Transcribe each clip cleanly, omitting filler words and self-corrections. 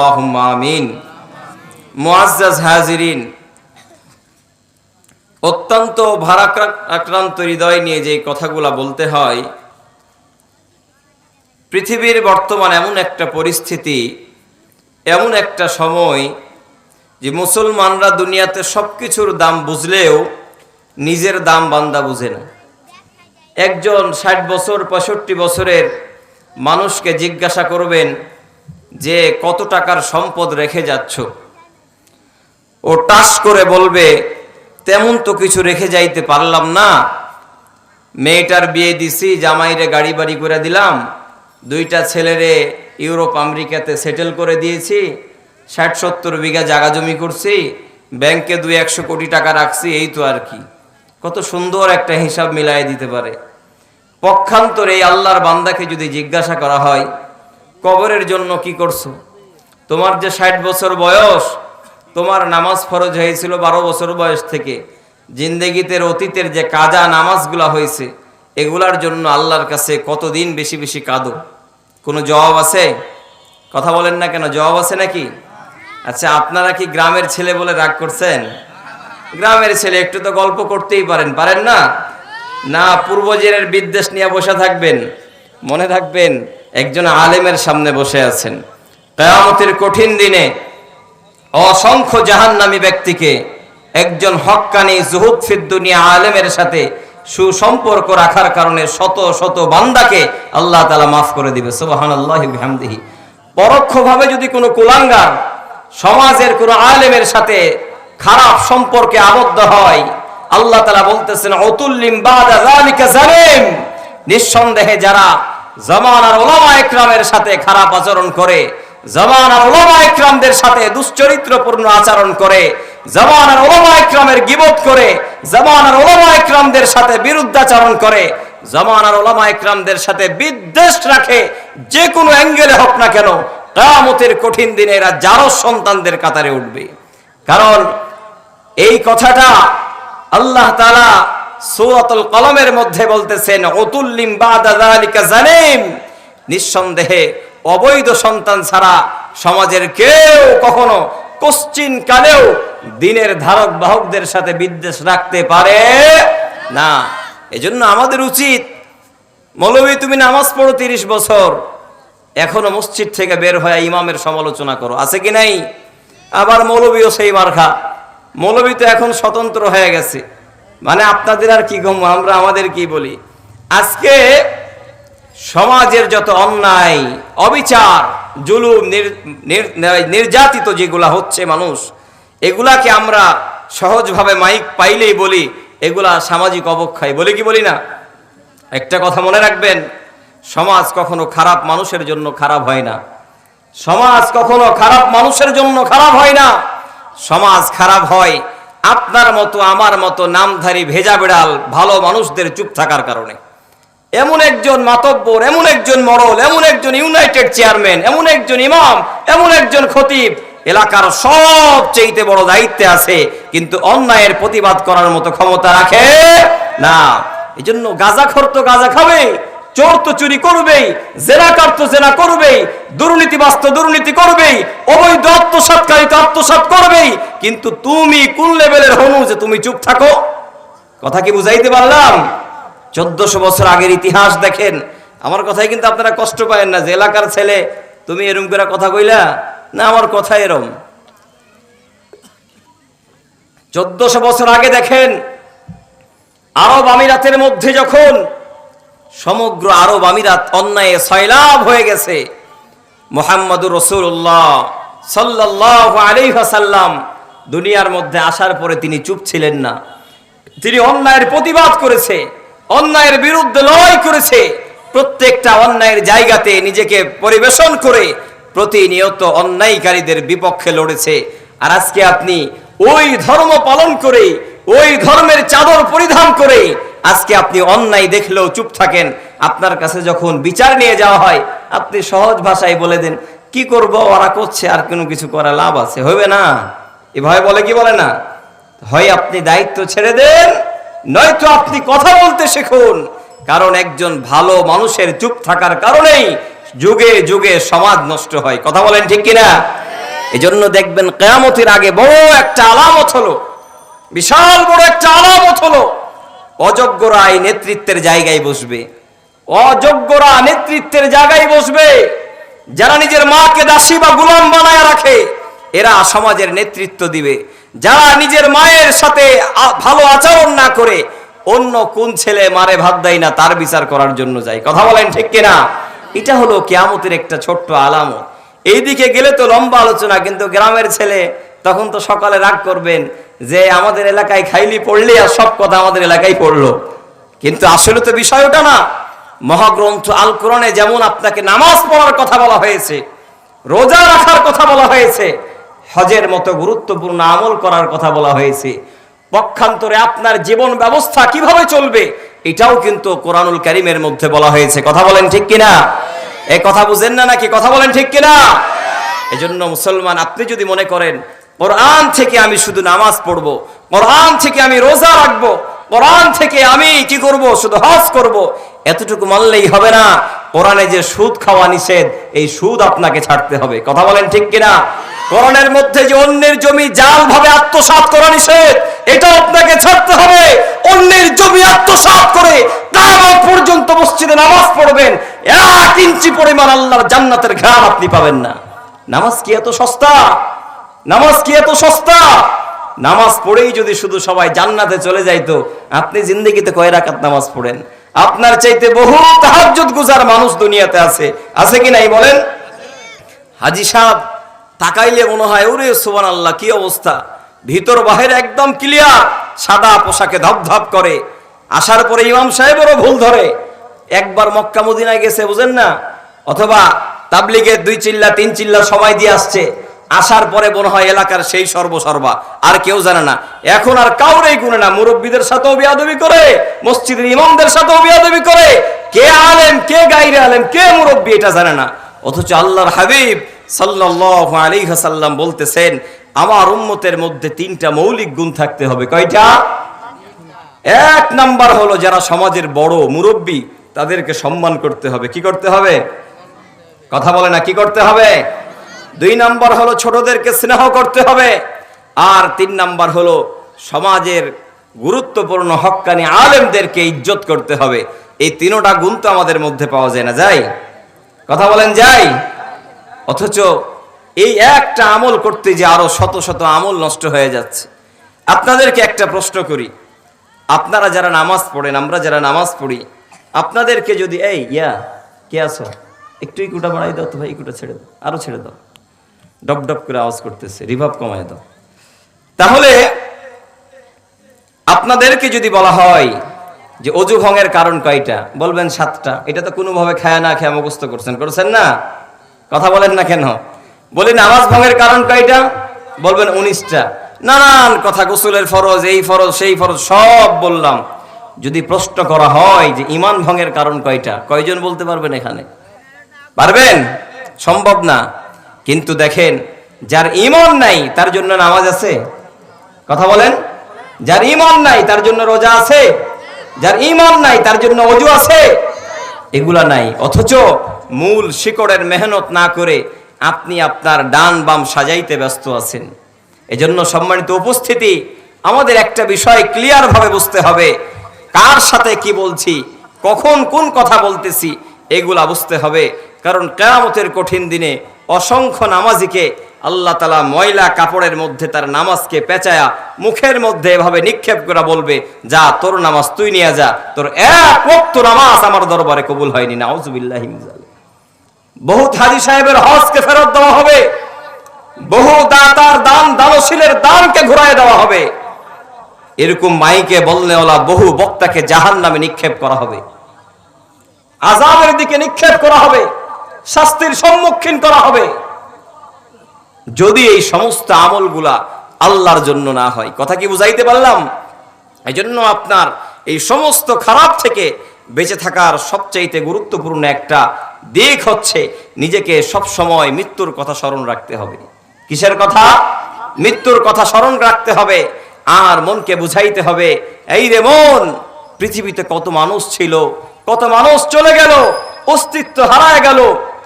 আল্লাহুম্মা আমিন। মুআজ্জাজ হাজিরিন, অত্যন্ত ভারাক্রান্ত হৃদয় নিয়ে যে কথাগুলা বলতে হয়, পৃথিবীর বর্তমান এমন একটা পরিস্থিতি, এমন একটা সময় যে মুসলমানরা দুনিয়াতে সবকিছুর দাম বুঝলেও নিজের দাম বান্দা বুঝে না। একজন 60 বছর 65 বছরের মানুষকে জিজ্ঞাসা করবেন যে কত টাকার সম্পদ রেখে যাচ্ছ, ও টাস করে বলবে তেমন তো কিছু রেখে যাইতে পারলাম না। মেয়েটার বিয়ে দিছি, জামাইরে গাড়ি বাড়ি করে দিলাম, 2টা ছেলেরে ইউরোপ আমেরিকাতে সেটেল করে দিয়েছি, 60-70 বিঘা জায়গা জমি করছি, ব্যাংকে 200-100 কোটি টাকা রাখছি, এই তো আর কি। কত সুন্দর একটা হিসাব মিলাই দিতে পারে। পক্ষান্তরে এই আল্লাহর বান্দাকে যদি জিজ্ঞাসা করা হয় কবরের জন্য কি করছো, তোমার যে 60 বছর বয়স, তোমার নামাজ ফরজ হয়েছিল 12 বছর বয়স থেকে, জিন্দেগিতে অতীতের যে কাজা নামাজগুলা হয়েছে এগুলার জন্য আল্লাহর কাছে কতদিন বেশি বেশি কাঁদো? কোনো জবাব আছে? কথা বলেন না কেন, জবাব আছে নাকি? আচ্ছা, আপনারা কি গ্রামের ছেলে বলে রাগ করছেন? গ্রামের ছেলে একটু তো গল্প করতেই পারেন, পারেন না? না পূর্বজের বিদ্বেষ নিয়ে বসে থাকবেন? মনে রাখবেন, একজন আলেমের সামনে বসে আছেন। কিয়ামতের কঠিন দিনে অসংখ্য জাহান্নামী ব্যক্তিকে একজন হক্কানি জুহুদ ফিদ দুনিয়া আলেমের সাথে সুসম্পর্ক রাখার কারণে শত শত বান্দাকে আল্লাহ তাআলা মাফ করে দিবে। সুবহানাল্লাহি ওয়া বিহামদিহি। পরোক্ষভাবে যদি কোনো কুলাঙ্গার সমাজের কোনো আলেমের সাথে খারাপ সম্পর্কে আবদ্ধ হয়, আল্লাহ তাআলা বলতেছেন উতুল্লিম বাদা যালিকা জালিম। নিঃসন্দেহে যারা জামানার উলামা ইকরামের সাথে খারাপ আচরণ করে, জামানার উলামা ইকরামদের সাথে দুশ্চরিত্রপূর্ণ আচরণ করে, জামানার উলামা ইকরামের গীবত করে, জামানার উলামা ইকরামদের সাথে বিরুদ্ধাচরণ করে, জামানার উলামা ইকরামদের সাথে বিদ্বেষ রাখে, যে কোনো অ্যাঙ্গেলে হোক না কেন, কিয়ামতের কঠিন দিনে এরা জারজ সন্তানদের কাতারে উঠবে। কারণ এই কথাটা আল্লাহ তাআলা সূরাতুল কলমের মধ্যে বলতেছেন উতুল্লিম বাদা যালিকা জালিম। নিঃসন্দেহে অবৈধ সন্তান ছাড়া সমাজের কেউ কখনো কোশ্চিন কালেও দিনের ধারক বাহকদের সাথে বিদ্বেষ রাখতে পারে না। এজন্য আমাদের উচিত, মৌলভী তুমি নামাজ পড়ো 30 বছর, এখনো মসজিদ থেকে বের হয়ে ইমামের সমালোচনা করো, আছে কি নাই? আবার মৌলভীও সেই মার্কা, মৌলভী তো এখন স্বতন্ত্র হয়ে গেছে, মানে আপনাদের আর কি গম, আমরা আমাদের কি বলি। আজকে সমাজের যত অন্যায়, অবিচার, জুলুম, নির্যাতিত যেগুলা হচ্ছে মানুষ, এগুলাকে আমরা সহজভাবে মাইক পাইলেই বলি এগুলা সামাজিক অবক্ষয়, বলি কি বলি না? একটা কথা মনে রাখবেন, সমাজ কখনো খারাপ মানুষের জন্য খারাপ হয় না। সমাজ কখনো খারাপ মানুষের জন্য খারাপ হয় না। সমাজ খারাপ হয় আপনার মতো আমার মতো নামধারী ভেজা বিড়াল ভালো মানুষদের চুপ থাকার কারণে। এমন একজন মাতব্বর, এমন একজন মরল, এমন একজন ইউনাইটেড চেয়ারম্যান, এমন একজন ইমাম, এমন একজন খতিব এলাকার সবচেয়ে বড় দায়িত্বে আছে, কিন্তু অন্যায়ের প্রতিবাদ করার মতো ক্ষমতা রাখে না। এই জন্য গাঁজাখোর তো গাঁজা খাবে, চোর তো চুরি করবেই, জেনাকার তো জেনা করবেই, দুর্নীতিবাজ তো দুর্নীতি করবেই, অবৈধ আত্মসাৎকারী তো আত্মসাৎ করবেই। কিন্তু তুমি কোন লেভেলের হনু যে তুমি চুপ থাকো? কথা কি বুঝাইতে পারলাম? 1400 বছর আগের ইতিহাস দেখেন। আমার কথাই কিন্তু আপনারা কষ্ট পায়েন না যে এলাকার ছেলে তুমি এরম করে কথা কইলা, না আমার কথা এরম। 1400 বছর আগে দেখেন, আরব আমিরাতের মধ্যে যখন সমগ্র আরব আমিরাত অন্যায়ে সয়লাব হয়ে গেছে, মুহাম্মদুর রাসূলুল্লাহ সাল্লাল্লাহু আলাইহি ওয়াসাল্লাম দুনিয়ার মধ্যে আসার পরে তিনি চুপ ছিলেন না। তিনি অন্যায়ের প্রতিবাদ করেছে, অন্যায়ের বিরুদ্ধে লড়াই করেছে, প্রত্যেকটা অন্যায়ের জায়গাতে নিজেকে পরিবেশন করে প্রতিনিয়ত অন্যায়কারীদের বিপক্ষে লড়েছে। আর আজকে আপনি ওই ধর্ম পালন করে, ওই ধর্মের চাদর পরিধান করে আজকে আপনি অন্যায় দেখলেও চুপ থাকেন। আপনার কাছে যখন বিচার নিয়ে যাওয়া হয়, আপনি সহজ ভাষায় বলে দেন কি করব, ওরা করছে, আর কোনো কিছু করা লাভ আছে, হবে না? এভাবে বলে কি বলে না? হয় আপনি দায়িত্ব ছেড়ে দেন, নয়তো আপনি কথা বলতে শিখুন। কারণ একজন ভালো মানুষের চুপ থাকার কারণেই যুগে যুগে সমাজ নষ্ট হয়। কথা বলেন ঠিক কিনা? এজন্য দেখবেন কিয়ামতের আগে বড় একটা আলামত হলো, বিশাল বড় একটা আলামত হলো, অযোগ্যরা এই নেতৃত্বের জায়গায় বসবে। অযোগ্যরা নেতৃত্বের জায়গায় বসবে। যারা নিজের মাকে দাসী বা গোলাম বানায় রাখে এরা সমাজের নেতৃত্ব দিবে। যারা নিজের মায়ের সাথে ভালো আচরণ না করে অন্য কোন ছেলে মারে ভাত দেয় না তার বিচার করার জন্য যায়। কথা বলেন ঠিক কিনা? এটা হলো কিয়ামতের একটা ছোট্ট আলামত। এইদিকে গেলে তো লম্বা আলোচনা, কিন্তু গ্রামের ছেলে তখন তো সকালে রাগ করবেন যে আমাদের এলাকায় খাইলি পড়লি আর সব কথা আমাদের এলাকায় পড়লো। কিন্তু আসলে তো বিষয় ওটা না। মহাগ্রন্থ আল কোরআনে যেমন আপনাকে নামাজ পড়ার কথা বলা হয়েছে, রোজা রাখার কথা বলা হয়েছে, হজের মতো গুরুত্বপূর্ণ আমল করার কথা বলা হয়েছে, পক্ষান্তরে আপনার জীবন ব্যবস্থা কিভাবে চলবে এটাও কিন্তু কোরআনুল কারীমের মধ্যে বলা হয়েছে। কথা বলেন ঠিক কিনা? এই কথা বুঝেন না নাকি? কথা বলেন ঠিক কিনা? এজন্য মুসলমান, আপনি যদি মনে করেন কোরআন থেকে আমি শুধু নামাজ পড়বো, কোরআন থেকে আমি রোজা রাখবো, কোরআন থেকে আমি কি করব, শুধু হজ করব, এতটুকু মানলেই হবে না। কোরআনে যে সুদ খাওয়া নিষেধ, এই সুদ আপনাকে ছাড়তে হবে। কথা বলেন ঠিক কিনা? কোরআনের মধ্যে যে অন্যের জমি জাল ভাবে আত্মসাৎ করা নিষেধ, এটা আপনাকে ছাড়তে হবে। অন্যের জমি আত্মসাৎ করে কিয়ামত পর্যন্ত মসজিদে নামাজ পড়বেন, 1 ইঞ্চি পরিমাণ আল্লাহর জান্নাতের ঘ্রাণ আপনি পাবেন না। নামাজ কি এত সস্তা? নামাজ কি এত সস্তা? নামাজ পড়েই যদি শুধু সবাই জান্নাতে চলে যাইতো, আপনি জিন্দেগিতে কয় রাকাত নামাজ পড়েন? আপনার চাইতে বহু তাহাজ্জুদ গুজার মানুষ দুনিয়াতে আছে, আছে কি নাই বলেন? হাজী সাহেব তাকাইলে মনে হয় ওরে সুবহানাল্লাহ, কি অবস্থা, ভিতর বাহির একদম ক্লিয়ার, সাদা পোশাকে ধপধপ করে। আসার পরে ইমাম সাহেবেরও ভুল ধরে, একবার মক্কা মদিনায় গেছে বুঝেন না, অথবা তাবলিগের 2 চিল্লা 3 চিল্লা সময় দিয়ে আসছে, আসার পরে মনে হয় এলাকার সেই সর্বসর্বা, আর কেউ জানে না। এখন আর কাউরেই গুনে না, মুরব্বীদের সাথেও বিয়াদবি করে, মসজিদের ইমামদের সাথেও বিয়াদবি করে, কে আলেম কে গায়রে আলেম কে মুরব্বী এটা জানে না। অথচ আল্লাহর হাবিব সাল্লাল্লাহু আলাইহি ওয়াসাল্লাম বলতেছেন আমার উম্মতের মধ্যে 3টা মৌলিক গুণ থাকতে হবে। কয়টা? 1 নাম্বার হলো যারা সমাজের বড় মুরব্বী তাদেরকে সম্মান করতে হবে। কি করতে হবে? কথা বলে না, কি করতে হবে? 2 নাম্বার হলো ছোটদেরকে স্নেহ করতে হবে। আর 3 নাম্বার হলো সমাজের গুরুত্বপূর্ণ হক্কানি আলেমদেরকে ইজ্জত করতে হবে। এই 3টা গুণ তো আমাদের মধ্যে পাওয়া যায় না, যায়? কথা বলেন, যায়? অথচ এই একটা আমল করতে যে আরো শত শত আমল নষ্ট হয়ে যাচ্ছে। আপনাদেরকে একটা প্রশ্ন করি, আপনারা যারা নামাজ পড়েন, আমরা যারা নামাজ পড়ি, আপনাদেরকে যদি এই কে আছো, একটু ইকুটা বাড়াই দাও তো ভাই, ইকুটা ছেড়ে দাও, আরো ছেড়ে দাও, ডপ ডপ করে আওয়াজ করতেছে, রিভাব কমায় দাও। তাহলে আপনাদেরকে যদি বলা হয় যে অজু ভঙ্গের কারণ কয়টা, বলবেন 7টা। এটা তো কোনোভাবে খায় না খেয়ে মুখস্থ করছেন না? কথা বলেন না কেন? বলি নামাজ ভঙ্গের কারণ কয়টা, বলবেন 19টা। নানান কথা, গোসলের ফরজ, এই ফরজ সেই ফরজ সব বললাম। যদি প্রশ্ন করা হয় যে ঈমান ভঙ্গের কারণ কয়টা, কয়জন বলতে পারবেন এখানে? পারবেন? সম্ভব না। কিন্তু দেখেন, যার ঈমান নাই তার জন্য নামাজ আছে? কথা বলেন। যার ঈমান নাই তার জন্য রোজা আছে? যার ঈমান নাই তার জন্য ওযু আছে? এগুলা নাই। অথচ মূল শিকড়ের মেহনত না করে আপনি আপনার ডান বাম সাজাইতে ব্যস্ত আছেন। এজন্য সম্মানিত উপস্থিতি, আমাদের একটা বিষয় ক্লিয়ার ভাবে বুঝতে হবে, কার সাথে কি বলছি, কখন কোন কথা বলতেছি, এগুলা বুঝতে হবে। কারণ কিয়ামতের কঠিন দিনে অসংখ্য নামাজিকে আল্লাহ তাআলা ময়লা কাপড়ের মধ্যে তার নামাজকে পেঁচায়া মুখের মধ্যে এভাবে নিক্ষেপ করে বলবে, যা তোর নামাজ তুই নিয়ে যা, তোর 1 ওয়াক্ত নামাজ আমার দরবারে কবুল হয়নি। নাউযুবিল্লাহি মিন যালিক। বহু হাজী সাহেবের হজকে ফেরত দেওয়া হবে, বহু দাতার দান দানশীলের দানকে ঘুরায় দেওয়া হবে, এরকম মাইকে বলনেওয়ালা বহু বক্তাকে জাহান্নামে নিক্ষেপ করা হবে, আযাবের দিকে নিক্ষেপ করা হবে, শাস্তির সম্মুখীন করা হবে, যদি এই সমস্ত আমলগুলা আল্লাহর জন্য না হয়। কথা কি বুঝাইতে পারলাম? এই জন্য আপনার এই সমস্ত খারাপ থেকে বেঁচে থাকার সবচাইতে গুরুত্বপূর্ণ একটা দিক হচ্ছে নিজেকে সব সময় মৃত্যুর কথা স্মরণ রাখতে হবে। কিসের কথা? মৃত্যুর কথা স্মরণ রাখতে হবে। আর মনকে বুঝাইতে হবে, এই রে মন, পৃথিবীতে কত মানুষ ছিল, কত মানুষ চলে গেল, অস্তিত্ব হারায় গেল,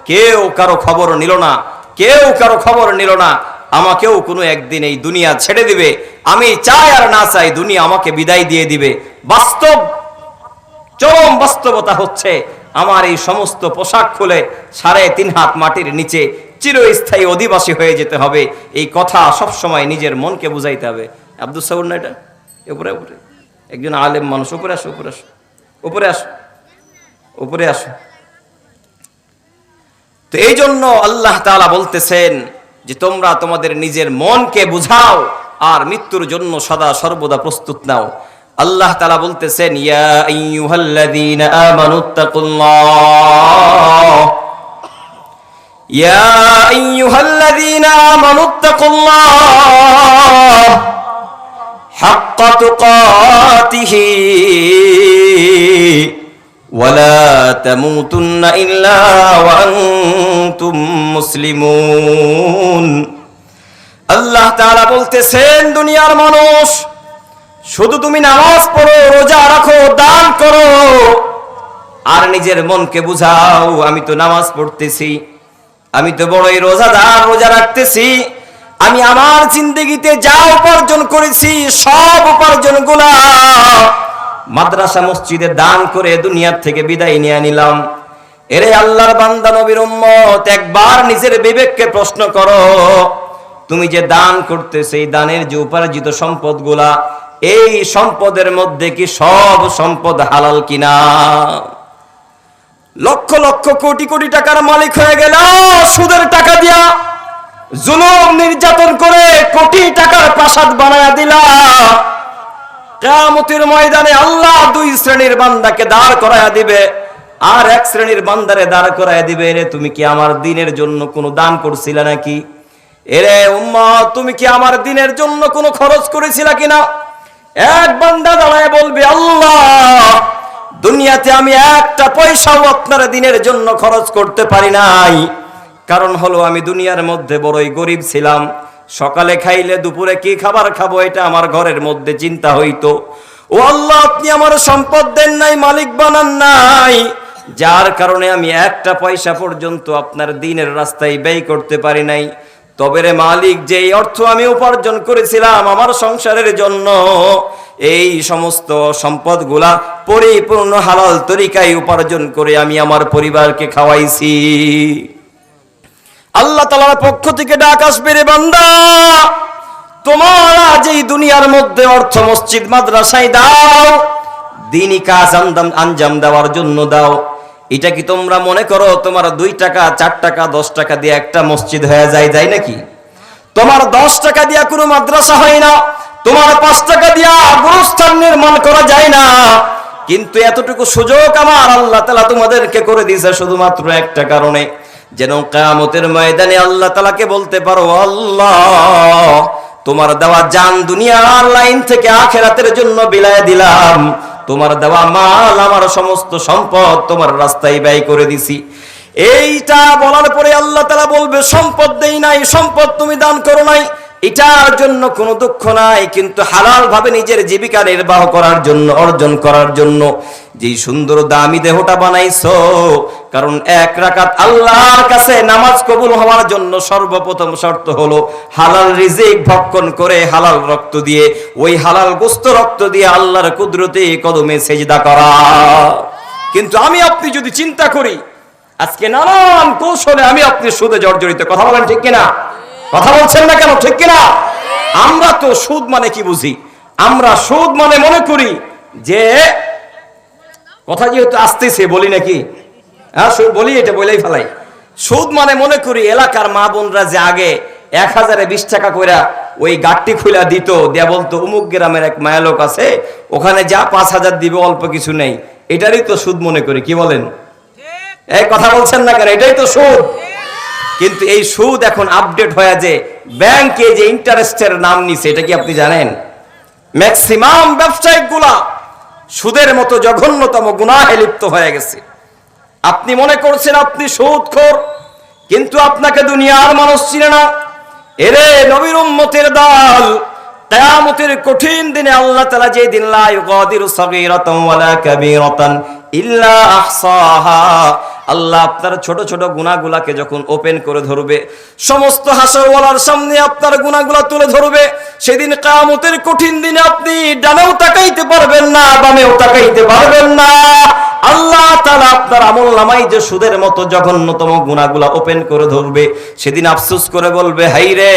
কেউ কারো খবর নিল না, কেউ কারো খবর নিল না। আমাকেও কোনো একদিন এই দুনিয়া ছেড়ে দিবে, আমি চাই আর না চাই দুনিয়া আমাকে বিদায় দিয়ে দিবে। বাস্তব, চরম বাস্তবতা হচ্ছে আমার এই সমস্ত পোশাক খুলে 3.5 হাত মাটির নিচে চিরস্থায়ী অধিবাসী হয়ে যেতে হবে। এই কথা সব সময় নিজের মনকে বুঝাইতে হবে। আব্দুল সাবুর না এটা? উপরে উপরে একজন আলেম মানুষ, উপরে আসো, উপরে আসো, উপরে আসো, উপরে আসো। তো এই জন্য আল্লাহ তাআলা বলতেছেন যে তোমরা তোমাদের নিজের মনকে বুঝাও আর মৃত্যুর জন্য সদা সর্বদা প্রস্তুত নাও। আল্লাহ তাআলা বলতেছেন ইয়া আইয়ুহাল্লাযীনা আমানুত্তাকুল্লাহ, ইয়া আইয়ুহাল্লাযীনা আমানুত্তাকুল্লাহ হাক্কা তুকাতিহি ওয়ালা তামুতুন্না ইল্লা ওয়া আনতুম মুসলিমুন। আল্লাহ তাআলা বলতেছেন দুনিয়ার মানুষ, শুধু তুমি নামাজ পড়ো, রোজা রাখো, দান করো আর নিজের মনকে বুঝাও আমি তো নামাজ পড়তেছি, আমি তো বড়ই রোজাদার, রোজা রাখতেছি, আমি আমার জিন্দেগিতে যা উপার্জন করেছি সব উপার্জনগুলা মাদ্রাসা মসজিদে দান করে দুনিয়ার থেকে বিদায় নিয়ে নিলাম। এরে আল্লাহর বান্দা নবীর উম্মত, একবার নিজের বিবেককে প্রশ্ন করো, তুমি যে দান করতেছো এই দানের যে উপার্জিত সম্পদগুলা, এই সম্পদের মধ্যে কি সব সম্পদ হালাল কিনা? লক্ষ লক্ষ কোটি কোটি টাকার মালিক হয়ে গেল সুদের টাকা দিয়া, জুলুম নির্যাতন করে কোটি টাকার প্রাসাদ বানায়া দিলা। কিয়ামতের ময়দানে আল্লাহ 2 শ্রেণীর বান্দাকে দাঁড় করায়া দিবে আর 1 শ্রেণীর বান্দারে দাঁড় করায়া দিবে, রে তুমি কি আমার দ্বীনের জন্য কোনো দান করছিলা নাকি? এরে উম্মত, তুমি কি আমার দ্বীনের জন্য কোনো খরচ করেছিলা কিনা? এক বান্দা দাঁড়ায় বলবে, আল্লাহ দুনিয়াতে আমি একটা পয়সাও আপনার দ্বীনের জন্য খরচ করতে পারি নাই, কারণ হলো আমি দুনিয়ার মধ্যে বড়ই গরিব ছিলাম, সকালে খাইলে দুপুরে কি খাবার খাবো এটা আমার ঘরের মধ্যে চিন্তা হইতো। ও আল্লাহ, আপনি আমার সম্পদ দেন নাই, মালিক বানান নাই, যার কারণে আমি একটা পয়সা পর্যন্ত আপনার দ্বীনের রাস্তায় ব্যয় করতে পারি নাই। তবে রে মালিক, যে অর্থ আমি উপার্জন করেছিলাম আমার সংসারের জন্য, এই সমস্ত সম্পদগুলা পরিপূর্ণ হালাল তরিকায় উপার্জন করে আমি আমার পরিবারকে খাওয়াইছি। আল্লাহ তাআলার পক্ষ থেকে ডাক আসবে, রে বান্দা তোমার আজ এই দুনিয়ার মধ্যে অর্থ মসজিদ মাদ্রাসায় দাও, দ্বীনি কাজ আঞ্জাম দেওয়ার জন্য দাও। এটা কি তোমরা মনে করো তোমার 2 টাকা 4 টাকা 10 টাকা দিয়ে একটা মসজিদ হয়ে যায় নাকি? তোমার 10 টাকা দিয়া কোনো মাদ্রাসা হয় না, তোমার 5 টাকা দিয়া গোরস্থান নির্মাণ করা যায় না। কিন্তু এতটুকু সুযোগ আমার আল্লাহ তাআলা তোমাদেরকে করে দিয়েছে শুধুমাত্র একটা কারণে, যেন কিয়ামতের ময়দানে আল্লাহ তাআলাকে বলতে পারো, আল্লাহ তোমার দেওয়া জান দুনিয়ার লাইন থেকে আখিরাতের জন্য বিলায় দিলাম, তোমার দেওয়া মাল আমার সমস্ত সম্পদ তোমার রাস্তায় ব্যয় করে দিছি। এইটা বলার পরে আল্লাহ তাআলা বলবে, সম্পদ দেই নাই, সম্পদ তুমি দান করো নাই, এটার জন্য কোনো দুঃখ নাই, কিন্তু হালাল ভাবে নিজের জীবিকা নির্বাহ করার জন্য, অর্জন করার জন্য যে সুন্দর দামি দেহটা বানাইছো, কারণ 1 রাকাত আল্লাহর কাছে নামাজ কবুল হওয়ার জন্য সর্বপ্রথম শর্ত হলো হালাল রিজিক ভক্ষণ করে হালাল রক্ত দিয়ে, ওই হালাল গোশত রক্ত দিয়ে আল্লাহর কুদরতে কদমে সেজদা করা। কিন্তু আমি আপনি যদি চিন্তা করি, আজকে নানান কৌশলে আমি আপনি সুদে জর্জরিত, কথা বলেন ঠিক কিনা? কথা বলছেন না কেন? ঠিক কিনা? আমরা তো সুদ মানে কি বুঝি? আমরা সুদ মানে মনে করি যে, কথা যেহেতু আসতেছে বলি নাকি, হ্যাঁ বলি, এটা বলেই ফেলাই। সুদ মানে মনে করি এলাকার মা বোনরা যে আগে 1000-এ 20 টাকা কইরা ওই গাট্টি খুলা দিত, দেয়া বলতো অমুক গ্রামের এক মায়া লোক আছে, ওখানে যা 5000 দিবে, অল্প কিছু নেই, এটারই তো সুদ মনে করি। কি বলেন? এই কথা বলছেন না কেন? এটাই তো সুদ। কিন্তু এই সুদ এখন আপডেট হয়ে যে ব্যাংকে যে ইন্টারেস্টের নাম নিছে, এটা কি আপনি জানেন? ম্যাক্সিমাম ব্যবসায়িক গুলা সুদের মতো জঘন্যতম গুনাহে লিপ্ত হয়ে গেছে। আপনি মনে করছেন আপনি সুদখোর, কিন্তু আপনাকে দুনিয়ার মানুষ চিনে না। এরে নবীর উম্মতের দল, কিয়ামতের কঠিন দিনে আল্লাহ তাআলা যে দিন লা ইউগাদিরু সাগীরাতান ওয়ালা কাবীরাতান ইল্লা আহসাহা, আল্লাহ আপনার ছোট ছোট গুনাহগুলাকে যখন ওপেন করে ধরবে, সমস্ত হাসরওয়ালার সামনে আপনার গুনাহগুলা তুলে ধরবে, সেদিন কিয়ামতের কঠিন দিনে আপনি ডানেও তাকাইতে পারবেন না, বামেও তাকাইতে পারবেন না। আল্লাহ তাআলা আপনার আমলনামায় যে সুদের মতো জঘন্যতম গুনাহগুলা ওপেন করে ধরবে, সেদিন আফসোস করে বলবে, হাই রে,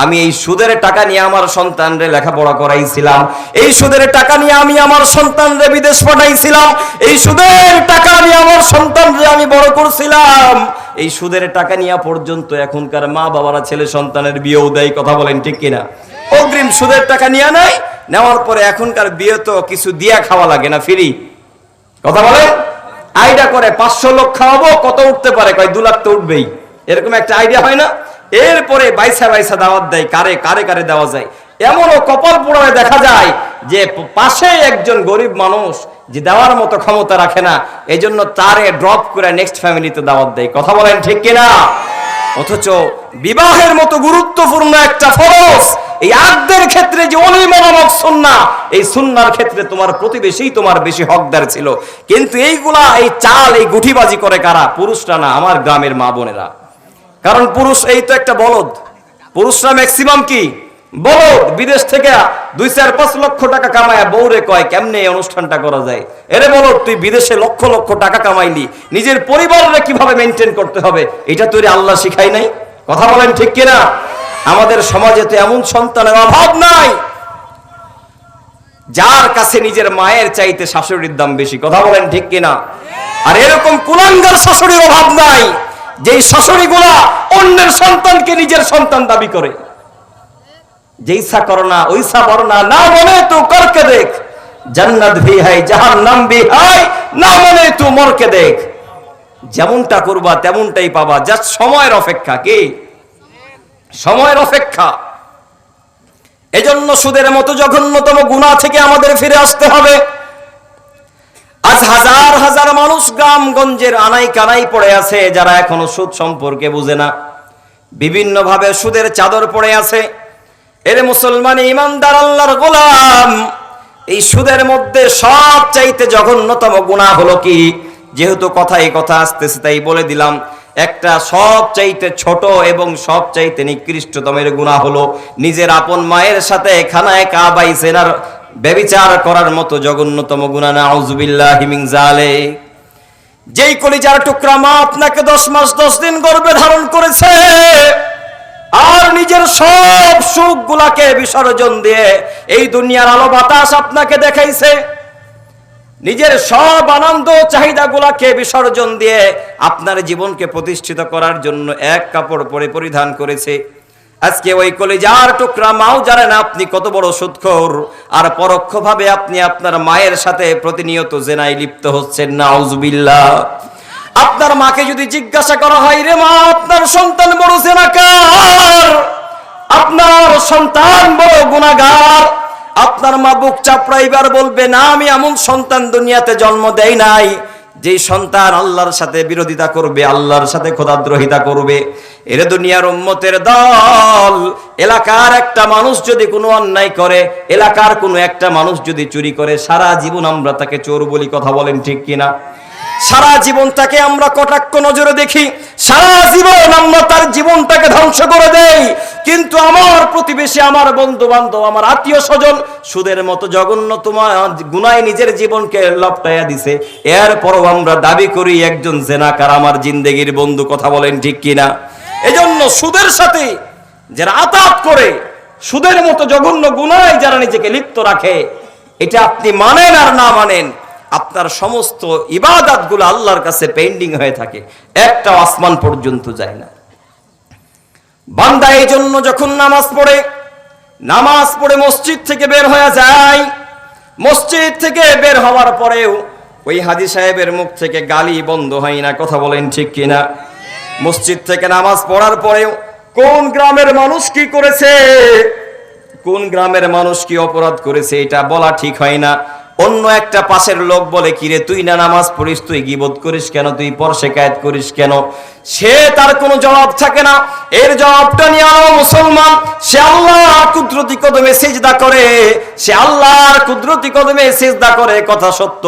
আমি এই সুদের টাকা নিয়ে আমার সন্তানরে লেখাপড়া করাইছিলাম, এই সুদের টাকা নিয়ে আমি আমার সন্তানরে বিদেশ পাঠাইছিলাম, এই সুদের টাকা নিয়ে আমার সন্তানরে আমি বড় করছিলাম, এই সুদের টাকা নিয়ে পর্যন্ত এখনকার মা বাবারা ছেলে সন্তানের বিয়েও দেয়। কথা বলেন ঠিক কিনা? অগ্রিম সুদের টাকা নিয়ে নেয়, নেওয়ার পরে এখনকার বিয়ে তো কিছু দিয়া খাওয়া লাগে না, ফ্রি। কথা বলে আইডিয়া করে 500 লোক খাওয়াবো, কত উঠতে পারে? কয় 2 লাখ তো উঠবেই, এরকম একটা আইডিয়া হয় না? এরপরে বাইসা বাইসা দাওয়াত দেয়, কারে কারে কারে দেওয়া যায়। এমনও কপাল পোড়ায় দেখা যায় যে পাশে একজন গরিব মানুষ যে দেওয়ার মতো ক্ষমতা রাখে না, এই জন্য তারে ড্রপ করে নেক্সট ফ্যামিলিতে দাওয়াত দেয়। কথা বলেন ঠিক কিনা? অথচ বিবাহের মতো গুরুত্বপূর্ণ একটা ফরজ, এই আকদের ক্ষেত্রে যে ওলিমা নামক সুন্নাহ, এই সুন্নাহর ক্ষেত্রে তোমার প্রতিবেশী তোমার বেশি হকদার ছিল। কিন্তু এইগুলা, এই চাল, এই গুঠিবাজি করে কারা? পুরুষরা না, আমার গ্রামের মা বোনেরা। কারণ পুরুষ এই তো একটা বলদ, পুরুষরা ম্যাক্সিমাম কি বলদ। বিদেশ থেকে 2-4-5 লক্ষ টাকা কামায় বউরে কয়, কেমনে এই অনুষ্ঠানটা করা যায়? এরে বলদ, তুই বিদেশে লক্ষ লক্ষ টাকা কামাইলি, নিজের পরিবাররে কিভাবে মেনটেন করতে হবে এটা তোরে আল্লাহ শিখাই নাই? কথা বলেন ঠিক কিনা? আমাদের সমাজে তো এমন সন্তানের অভাব নাই যার কাছে নিজের মায়ের চাইতে শাশুড়ির দাম বেশি। কথা বলেন ঠিক কিনা? আর এরকম কুলাঙ্গার শাশুড়ির অভাব নাই যেই শাশুড়িগুলা অন্যের সন্তানকে নিজের সন্তান দাবি করে। जैसा करना वैसा वरना, ना मने तू करके देख, जन्नत भी है जहन्नम भी है, ना मने तू मर के देख। যেমনটা করবা তেমনটাই পাবা, জাস্ট সময়ের অপেক্ষা। কি সময়ের অপেক্ষা? এজন্য সুদের মতো জঘন্যতম গুনাহ থেকে আমাদের ফিরে আসতে হবে। আজ হাজার হাজার মানুষ গ্রামগঞ্জের আনাই কানাই পড়ে আছে, যারা এখনো সুদ সম্পর্কে বুঝে না, বিভিন্ন ভাবে সুদের চাদর পড়ে আছে। এরে মুসলমান ইমানদার আল্লাহর গোলাম, এই সুদের মধ্যে সবচাইতে জঘন্যতম গুনাহ হলো কি? যেহেতু কথাই কথা আসতেছে তাই বলে দিলাম, একটা সবচাইতে ছোট এবং সবচাইতে নিকৃষ্টতমের গুনাহ হলো নিজের আপন মায়ের সাথে খানায় কাবায় সেনার ব্যভিচার করার মতো জঘন্যতম গুনাহ। নাউযুবিল্লাহি মিন যালিক। যেই কলিজার টুকরা মা আপনাকে 10 মাস 10 দিন গর্ভে ধারণ করেছে, আর নিজের সব সুখ গুলাকে বিসর্জন দিয়ে এই দুনিয়ার আলো বাতাস আপনাকে দেখাইছে, নিজের সব আনন্দ চাহিদা গুলাকে বিসর্জন দিয়ে আপনার জীবনকে প্রতিষ্ঠিত করার জন্য এক কাপড় পরে পরিধান করেছে। আজকে ওই কলিজার টুকরা মাও জানে না আপনি কত বড় সুদখোর, আর পরোক্ষভাবে আপনি আপনার মায়ের সাথে প্রতিনিয়ত জেনায় লিপ্ত হচ্ছেন। নাউযুবিল্লাহ। আপনার মাকে যদি জিজ্ঞাসা করা হয়, রে মা, আপনার সন্তান বড় জেনাকার, আপনার সন্তান বড় গুনাহগার, আপনার মা বুক চাপড়াইবার বলবে, না, আমি এমন সন্তান দুনিয়াতে জন্ম দেই নাই যেই সন্তান আল্লাহর সাথে বিরোধিতা করবে, আল্লাহর সাথে খোদাদ্রোহিতা করবে। এর দুনিয়ার উম্মতের দল, এলাকার একটা মানুষ যদি কোনো অন্যায় করে, এলাকার কোনো একটা মানুষ যদি চুরি করে, সারা জীবন আমরা তাকে চোর বলি। কথা বলেন ঠিক কিনা? সারা জীবন তাকে আমরা কটাক্ষ নজরে দেখি, সারা জীবন আমরা তার জীবনটাকে ধ্বংস করে দেই। কিন্তু আমার প্রতিবেশী, আমার বন্ধু বান্ধব, আমার আত্মীয় স্বজন সুদের মতো জঘন্য তোমার গুনায় নিজের জীবনকে লপটাইয়া দিছে, এরপরও আমরা দাবি করি একজন জেনাকার আমার জিন্দেগির বন্ধু। কথা বলেন ঠিক কিনা? এজন্য সুদের সাথে যারা আতাত করে, সুদের মতো জঘন্য গুনায় যারা নিজেকে লিপ্ত রাখে, এটা আপনি মানেন আর না মানেন, আপনার সমস্ত ইবাদতগুলো আল্লাহর কাছে পেন্ডিং হয়ে থাকে, একটা আসমান পর্যন্ত যায় না। বান্দা এই জন্য যখন নামাজ পড়ে মসজিদ থেকে বের হয়ে যায়, মসজিদ থেকে বের হওয়ার পরেও ওই হাজী সাহেবের মুখ থেকে গালি বন্ধ হয় না। কথা বলেন ঠিক কিনা? মসজিদ থেকে নামাজ পড়ার পরেও কোন গ্রামের মানুষ কি করেছে, কোন গ্রামের মানুষ কি অপরাধ করেছে এটা বলা ঠিক হয় না। অন্য একটা পাশের লোক বলে, কিরে তুই না নামাজ পড়িস, তুই গীবত করিস কেন, তুই পর শিকায়াত করিস কেন? সে তার কোনো জবাব থাকে না। এর জবাবটা নিয়ে মুসলমান, সে আল্লাহ কুদ্র কুদরতি কদমে সিজদা করে, সে আল্লাহর কুদরতি কদমে সিজদা করে, কথা সত্য।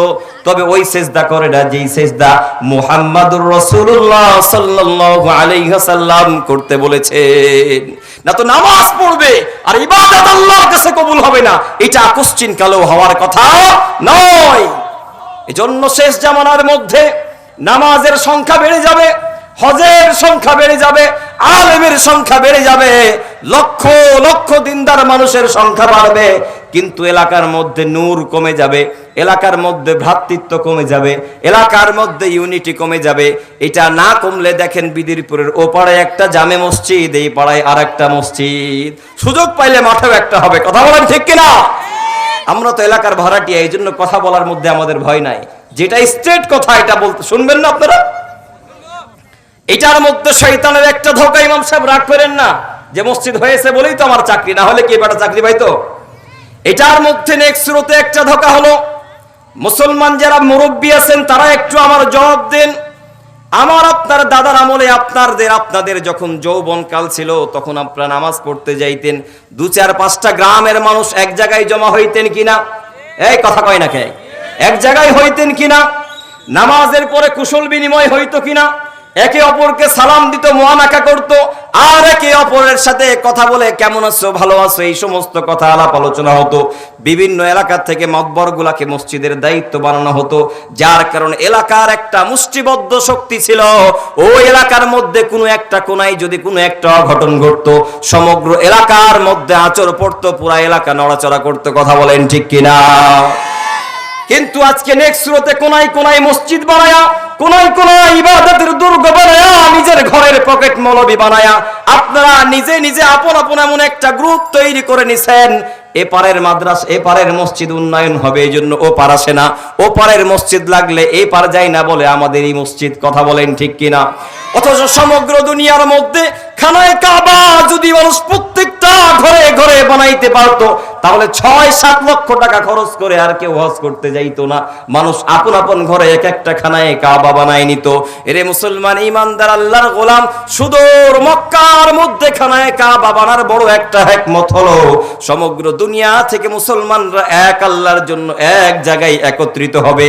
তবে ওই সিজদা করে না যেই সিজদা মুহাম্মাদুর রাসূলুল্লাহ সাল্লাল্লাহু আলাইহি ওয়াসাল্লাম করতে বলেছেন। না তো নামাজ পড়বে আর ইবাদত আল্লাহর কাছে কবুল হবে না, এটা কোশ্চিন কালেও হওয়ার কথা নয়। এজন্য শেষ জামানার মধ্যে নামাজের সংখ্যা বেড়ে যাবে, হজের সংখ্যা বেড়ে যাবে, আলেমের সংখ্যা বেড়ে যাবে, লক্ষ লক্ষ দিনদার মানুষের সংখ্যা বাড়বে, কিন্তু এলাকার মধ্যে নূর কমে যাবে, এলাকার মধ্যে ভ্রাতৃত্ব কমে যাবে, এলাকার মধ্যে ইউনিটি কমে যাবে। এটা না কমলে দেখেন বিদিরপুরের ও পাড়ায় একটা জামে মসজিদ, এই পাড়ায় আর একটা মসজিদ, সুযোগ পাইলে মাঠেও একটা হবে। কথা বলেন ঠিক কিনা? আমরা তো এলাকার ভাড়াটিয়া, এই জন্য কথা বলার মধ্যে আমাদের ভয় নাই। যেটা স্ট্রেট কথা এটা বলতে শুনবেন না আপনারা। এটার মধ্যে শয়তানের একটা ধোঁকা। ইমাম সাহেব রাগ করেন না, যে মসজিদ হয়েছে বলেই তো আমার চাকরি, না হলে কি বেটা চাকরি পাইতো? এটার মধ্যে নেক্সট শুরুতে একটা ধোঁকা হলো, মুসলমান যারা মুরব্বী আছেন তারা একটু আমার জবাব দেন। আমার আপনার দাদার আমলে আপনাদের যখন যৌবনকাল ছিল তখন আপনারা নামাজ পড়তে যাইতেন, 2-4-5টা গ্রামের মানুষ এক জায়গায় জমা হইতেন কিনা? এই কথা কয় না কে? এক জায়গায় হইতেন কিনা? নামাজের পরে কুশল বিনিময় হইতো কিনা? একে অপরকে সালাম দিত, মুআনাকা করত, আর একে অপরের সাথে কথা বলে কেমন আছো, ভালো আছো, এই সমস্ত কথা আলাপ আলোচনা হতো। বিভিন্ন এলাকা থেকে মাতবরগুলাকে মসজিদের দায়িত্ব বানানো হতো, যার কারণে এলাকার একটা মুষ্টিবদ্ধ শক্তি ছিল। ওই এলাকার মধ্যে কোনো একটা কোনায় যদি কোনো একটা অঘটন ঘটতো, সমগ্র এলাকার মধ্যে আঁচড় পড়তো, পুরা এলাকা নড়াচড়া করতো। কথা বলেন ঠিক কিনা? কিন্তু আজকে নেক্সট শুরুতে কোনায় কোনায় মসজিদ বানায়া, কোনায় কোনায় ইবাদতের দুর্গ বানায়া, নিজের ঘরের পকেট মৌলবি বানায়া আপনারা নিজে নিজে আপন আপন এমন একটা গ্রুপ তৈরি করে নিছেন। এপারের মাদ্রাসা, এপারের মসজিদ উন্নয়ন হবে এই জন্য ও পার আসে না, ও পারের মসজিদ লাগলে এই পার যায় না বলে আমাদের এই মসজিদ। কথা বলেন ঠিক কিনা? অথচ সমগ্র দুনিয়ার মধ্যে খানায়ে কাবা যদি মানুষ প্রত্যেকটা ঘরে ঘরে বানাইতে পারতো, তাহলে 6-7 লক্ষ টাকা খরচ করে আর কেউ হজ করতে যাইতো না। মানুষ আপন আপন ঘরে এক একটা খানায়ে কাবা বানায় নিত। এরে মুসলমান ইমানদার আল্লাহর গোলাম, সুদূর মক্কার মধ্যে খানায়ে কাবা বানার বড় একটা হিকমত হলো, সমগ্র দুনিয়া থেকে মুসলমানরা এক আল্লাহর জন্য এক জায়গায় একত্রিত হবে।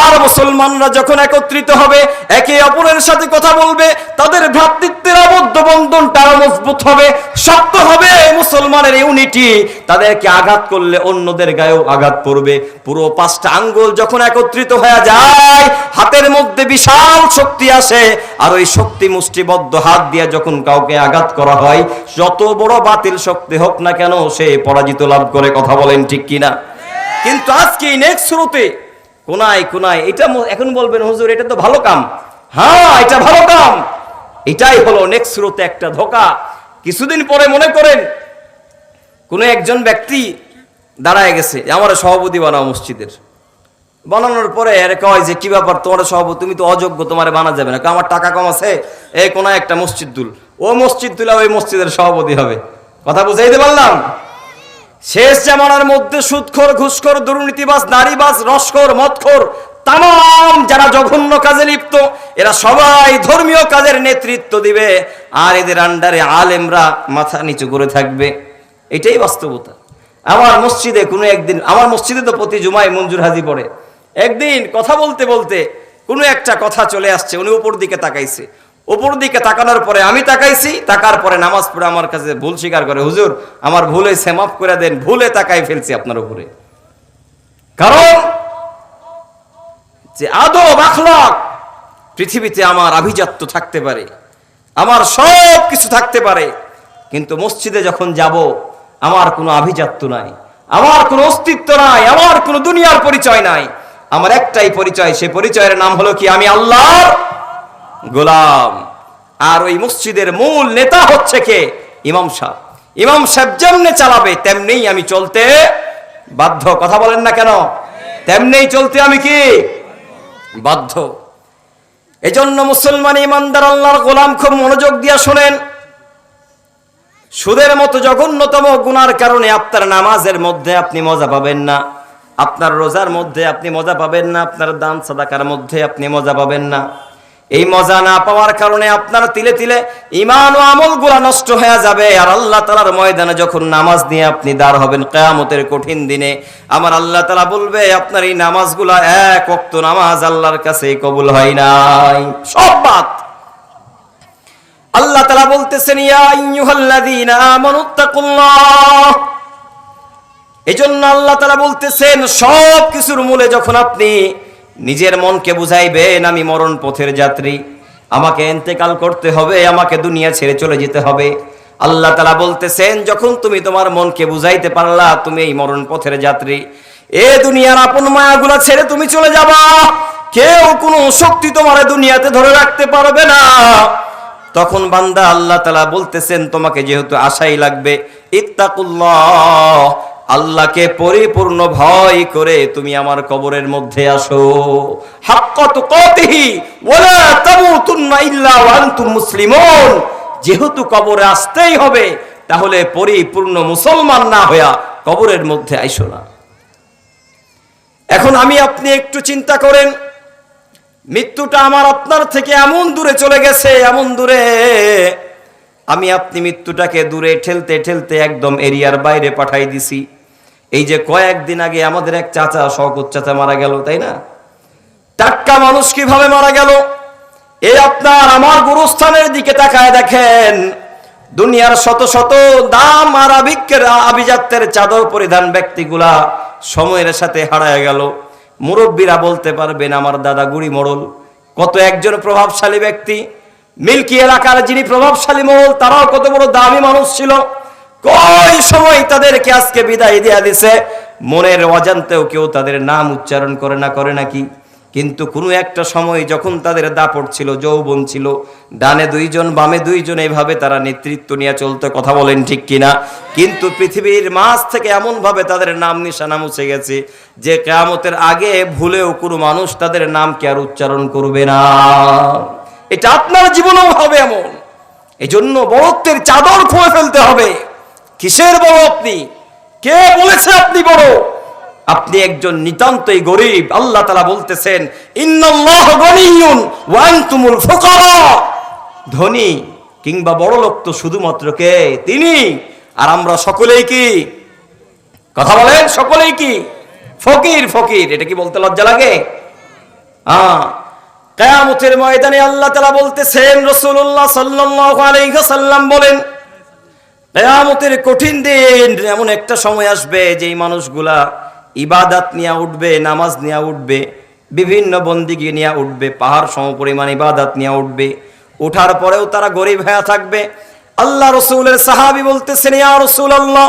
আর মুসলমানরা যখন একত্রিত হবে, একে অপরের সাথে কথা বলবে, তাদের ভ্রাতৃত্বের আবদ্ধ বন্ধনটা মজবুত হবে, শক্ত হবে। মুসলমানের ইউনিটি, তাদেরকে আঘাত করলে অন্যদের গায়েও আঘাত পড়বে। পুরো 5টা আঙ্গুল যখন একত্রিত হয়ে যায়, হাতের মধ্যে বিশাল শক্তি আসে, আর ওই শক্তি মুষ্টিবদ্ধ হাত দিয়ে যখন কাউকে আঘাত করা হয়, যত বড় বাতিল শক্তি হোক না কেন, সে পরাজিত লাভ করে। কথা বলেন ঠিক কিনা? কিন্তু আজকে নেক্সট শুরুতে কোনায় কোনায়, এটা এখন বলবেন হুজুর এটা তো ভালো কাম। হ্যাঁ, এটা ভালো কাম। এটাই হলো নেক্সট শুরুতে একটা ধোঁকা। কিছুদিন পরে মনে করেন কোন একজন ব্যক্তি দাঁড়ায় গেছে, আমার সভাপতি বানাও মসজিদের। বানানোর পরে এর কয় যে কি ব্যাপার, তোমার সভাপতি, তুমি তো অযোগ্য, তোমার বানা যাবে না, আমার টাকা কম আছে, এই কোনায় একটা মসজিদ তুল, ও মসজিদ তুলে ওই মসজিদের সভাপতি হবে। কথা বুঝাইতে পারলাম? শেষ জামানার মধ্যে সুদখোর, ঘুষখোর, দুর্নীতিবাজ, নারীবাজ, রসখোর, মদখোর, তাম যারা জঘন্য কাজে লিপ্ত, এরা সবাই ধর্মীয় কাজের নেতৃত্ব দিবে, আর এদের আন্ডারে আলেমরা মাথা নিচু করে থাকবে। এটাই বাস্তবতা। আমার মসজিদে কোনো একদিন, আমার মসজিদে তো প্রতি জুমায় মঞ্জুর হাজি পড়ে, একদিন কথা বলতে বলতে কোনো একটা কথা চলে আসছে, উনি উপর দিকে তাকাইছে, উপর দিকে তাকানোর পরে আমি তাকাইছি, তাকার পরে নামাজ পড়ে আমার কাছে ভুল স্বীকার করে, হুজুর আমার ভুল হয়েছে, মাফ করে দেন, ভুলে তাকাই ফেলছি আপনার উপরে। কারণ যে আদব আখলাক পৃথিবীতে আমার আভিজাত্য থাকতে পারে, আমার সব কিছু থাকতে পারে, কিন্তু মসজিদে যখন যাব আমার কোনো আভিজাত্য নাই, আমার কোনো অস্তিত্ব নাই, আমার কোনো দুনিয়ার পরিচয় নাই। আমার একটাই পরিচয়, সেই পরিচয়ের নাম হলো কি, আমি আল্লাহর গোলাম। আর ওই মসজিদের মূল নেতা হচ্ছে কে? ইমাম সাহেব। ইমাম সাহেব যেমনে চালাবে তেমনিই আমি চলতে বাধ্য। কথা বলেন না কেন? তেমনিই চলতে আমি কি বাধ্য। এজন্য মুসলমান ইমানদার আল্লাহর গোলাম খুব মনোযোগ দিয়ে শোনেন। সুদের মতো জঘন্যতম গুনার কারণে আপনার নামাজের মধ্যে আপনি মজা পাবেন না, আপনার রোজার মধ্যে আপনি মজা পাবেন না, আপনার দান সাদাকার মধ্যে আপনি মজা পাবেন না। এই মজা না পাওয়ার কারণে আপনার তিলে তিলে ঈমান ও আমলগুলো নষ্ট হয়ে যাবে। আর আল্লাহ তাআলার ময়দানে যখন নামাজ নিয়ে আপনি দাঁড় হবেন কিয়ামতের কঠিন দিনে, আমার আল্লাহ তাআলা বলবে আপনার এই নামাজগুলো এক ওয়াক্ত নামাজ আল্লাহর কাছে কবুল হয় নাই। সব বাদ। আল্লাহ তাআলা বলতেছেন ইয়া আইয়ুহাল্লাযীনা আমানুত্তাকুল্লাহ। এজন্য আল্লাহ তাআলা বলতেছেন সব কিছুর মূলে যখন আপনি নিজের মনকে বুঝাইবেন আমি মরণ পথের যাত্রী, আমাকে ইন্তেকাল করতে হবে, আমাকে দুনিয়া ছেড়ে চলে যেতে হবে, আল্লাহ তাআলা বলতেছেন যখন তুমি তোমার মনকে বুঝাইতে পারলা তুমি এই মরণ পথের যাত্রী, এ দুনিয়ার আপন মায়াগুলা ছেড়ে তুমি চলে যাবা, কেউ কোনো শক্তি তোমার দুনিয়াতে ধরে রাখতে পারবে না, তখন বান্দা আল্লাহ তাআলা বলতেছেন তোমাকে যেহেতু আশাই লাগবে, ইত্তাকুল্লাহ, আল্লাহকে পরিপূর্ণ ভয় করে তুমি আমার কবরের মধ্যে আসো। হাক্কা তুকাতিহি ওয়ালা তামুতুন্না ইল্লা ওয়া আনতুম মুসলিমুন। যেহেতু কবরে আসতেই হবে তাহলে পরিপূর্ণ মুসলমান না হইয়া কবরের মধ্যে আইসো না। এখন আমি আপনি একটু চিন্তা করেন, মৃত্যুটা আমার আপনার থেকে এমন দূরে চলে গেছে, এমন দূরে, আমি আপনি মৃত্যুটাকে দূরে ঠেলতে ঠেলতে একদম এরিয়ার বাইরে পাঠাই দিছি। এই যে কয়েকদিন আগে আমাদের এক চাচা, শওকত চাচা মারা গেল, তাই না? টাটকা মানুষ কিভাবে মারা গেল? এই আপনার আমার গুরুস্থানের দিকে তাকায় দেখেন, দুনিয়ার শত শত দাম আর আভিজাত্যের চাদর পরিধান ব্যক্তিগুলা সময়ের সাথে হারায় গেল। মুরব্বীরা বলতে পারবেন আমার দাদা গুড়ি মোড়ল কত একজন প্রভাবশালী ব্যক্তি, মিল্কি এলাকার যিনি প্রভাবশালী মোড়ল তারাও কত বড় দামি মানুষ ছিল, কই সময় তাদেরকে আজকে বিদায় দিয়া দিছে, মনের অজান্তেও কেউ তাদের নাম উচ্চারণ করে নাকি? কিন্তু কোনো একটা সময় যখন তাদের দাপট ছিল, যৌবন ছিল, ডানে দুইজন বামে দুইজন, এইভাবে তারা নেতৃত্ব নিয়ে চলতে, কথা বলেন ঠিক কিনা? কিন্তু পৃথিবীর মাঝ থেকে এমন ভাবে তাদের নাম নিশানা মুছে গেছে যে কিয়ামতের আগে ভুলেও কোনো মানুষ তাদের নামকে আর উচ্চারণ করবে না। এটা আপনার জীবনেও হবে এমন। এই জন্য বড়ত্বের চাদর খুলে ফেলতে হবে। কিসের বড় আপনি? কে বলেছে আপনি বড়? আপনি একজন নিতান্তই গরীব। আল্লাহ তাআলা বলতেছেন ইন্নাল্লাহা গনিয়্যুন ওয়া আনতুমুল ফুকারা। ধনী কিংবা বড় লোক তো শুধুমাত্র কে? তিনি। আর আমরা সকলেই কি? কথা বলেন, সকলেই কি? ফকির। ফকির এটা কি বলতে লজ্জা লাগে? কিয়ামতের ময়দানে আল্লাহ তাআলা বলতেছেন, রাসূলুল্লাহ সাল্লাল্লাহু আলাইহি ওয়াসাল্লাম বলেন, কিয়ামতের কঠিন দিন এমন একটা সময় আসবে যেই মানুষগুলা ইবাদত নিয়ে উঠবে, নামাজ নিয়ে উঠবে, বিভিন্ন বন্দিগি নিয়ে উঠবে, পাহাড় সমপরিমাণ ইবাদত নিয়ে উঠবে, ওঠার পরেও তারা গরিব হয়ে থাকবে। আল্লাহ রাসূলের সাহাবী বলতেছেন ইয়া রাসূলুল্লাহ,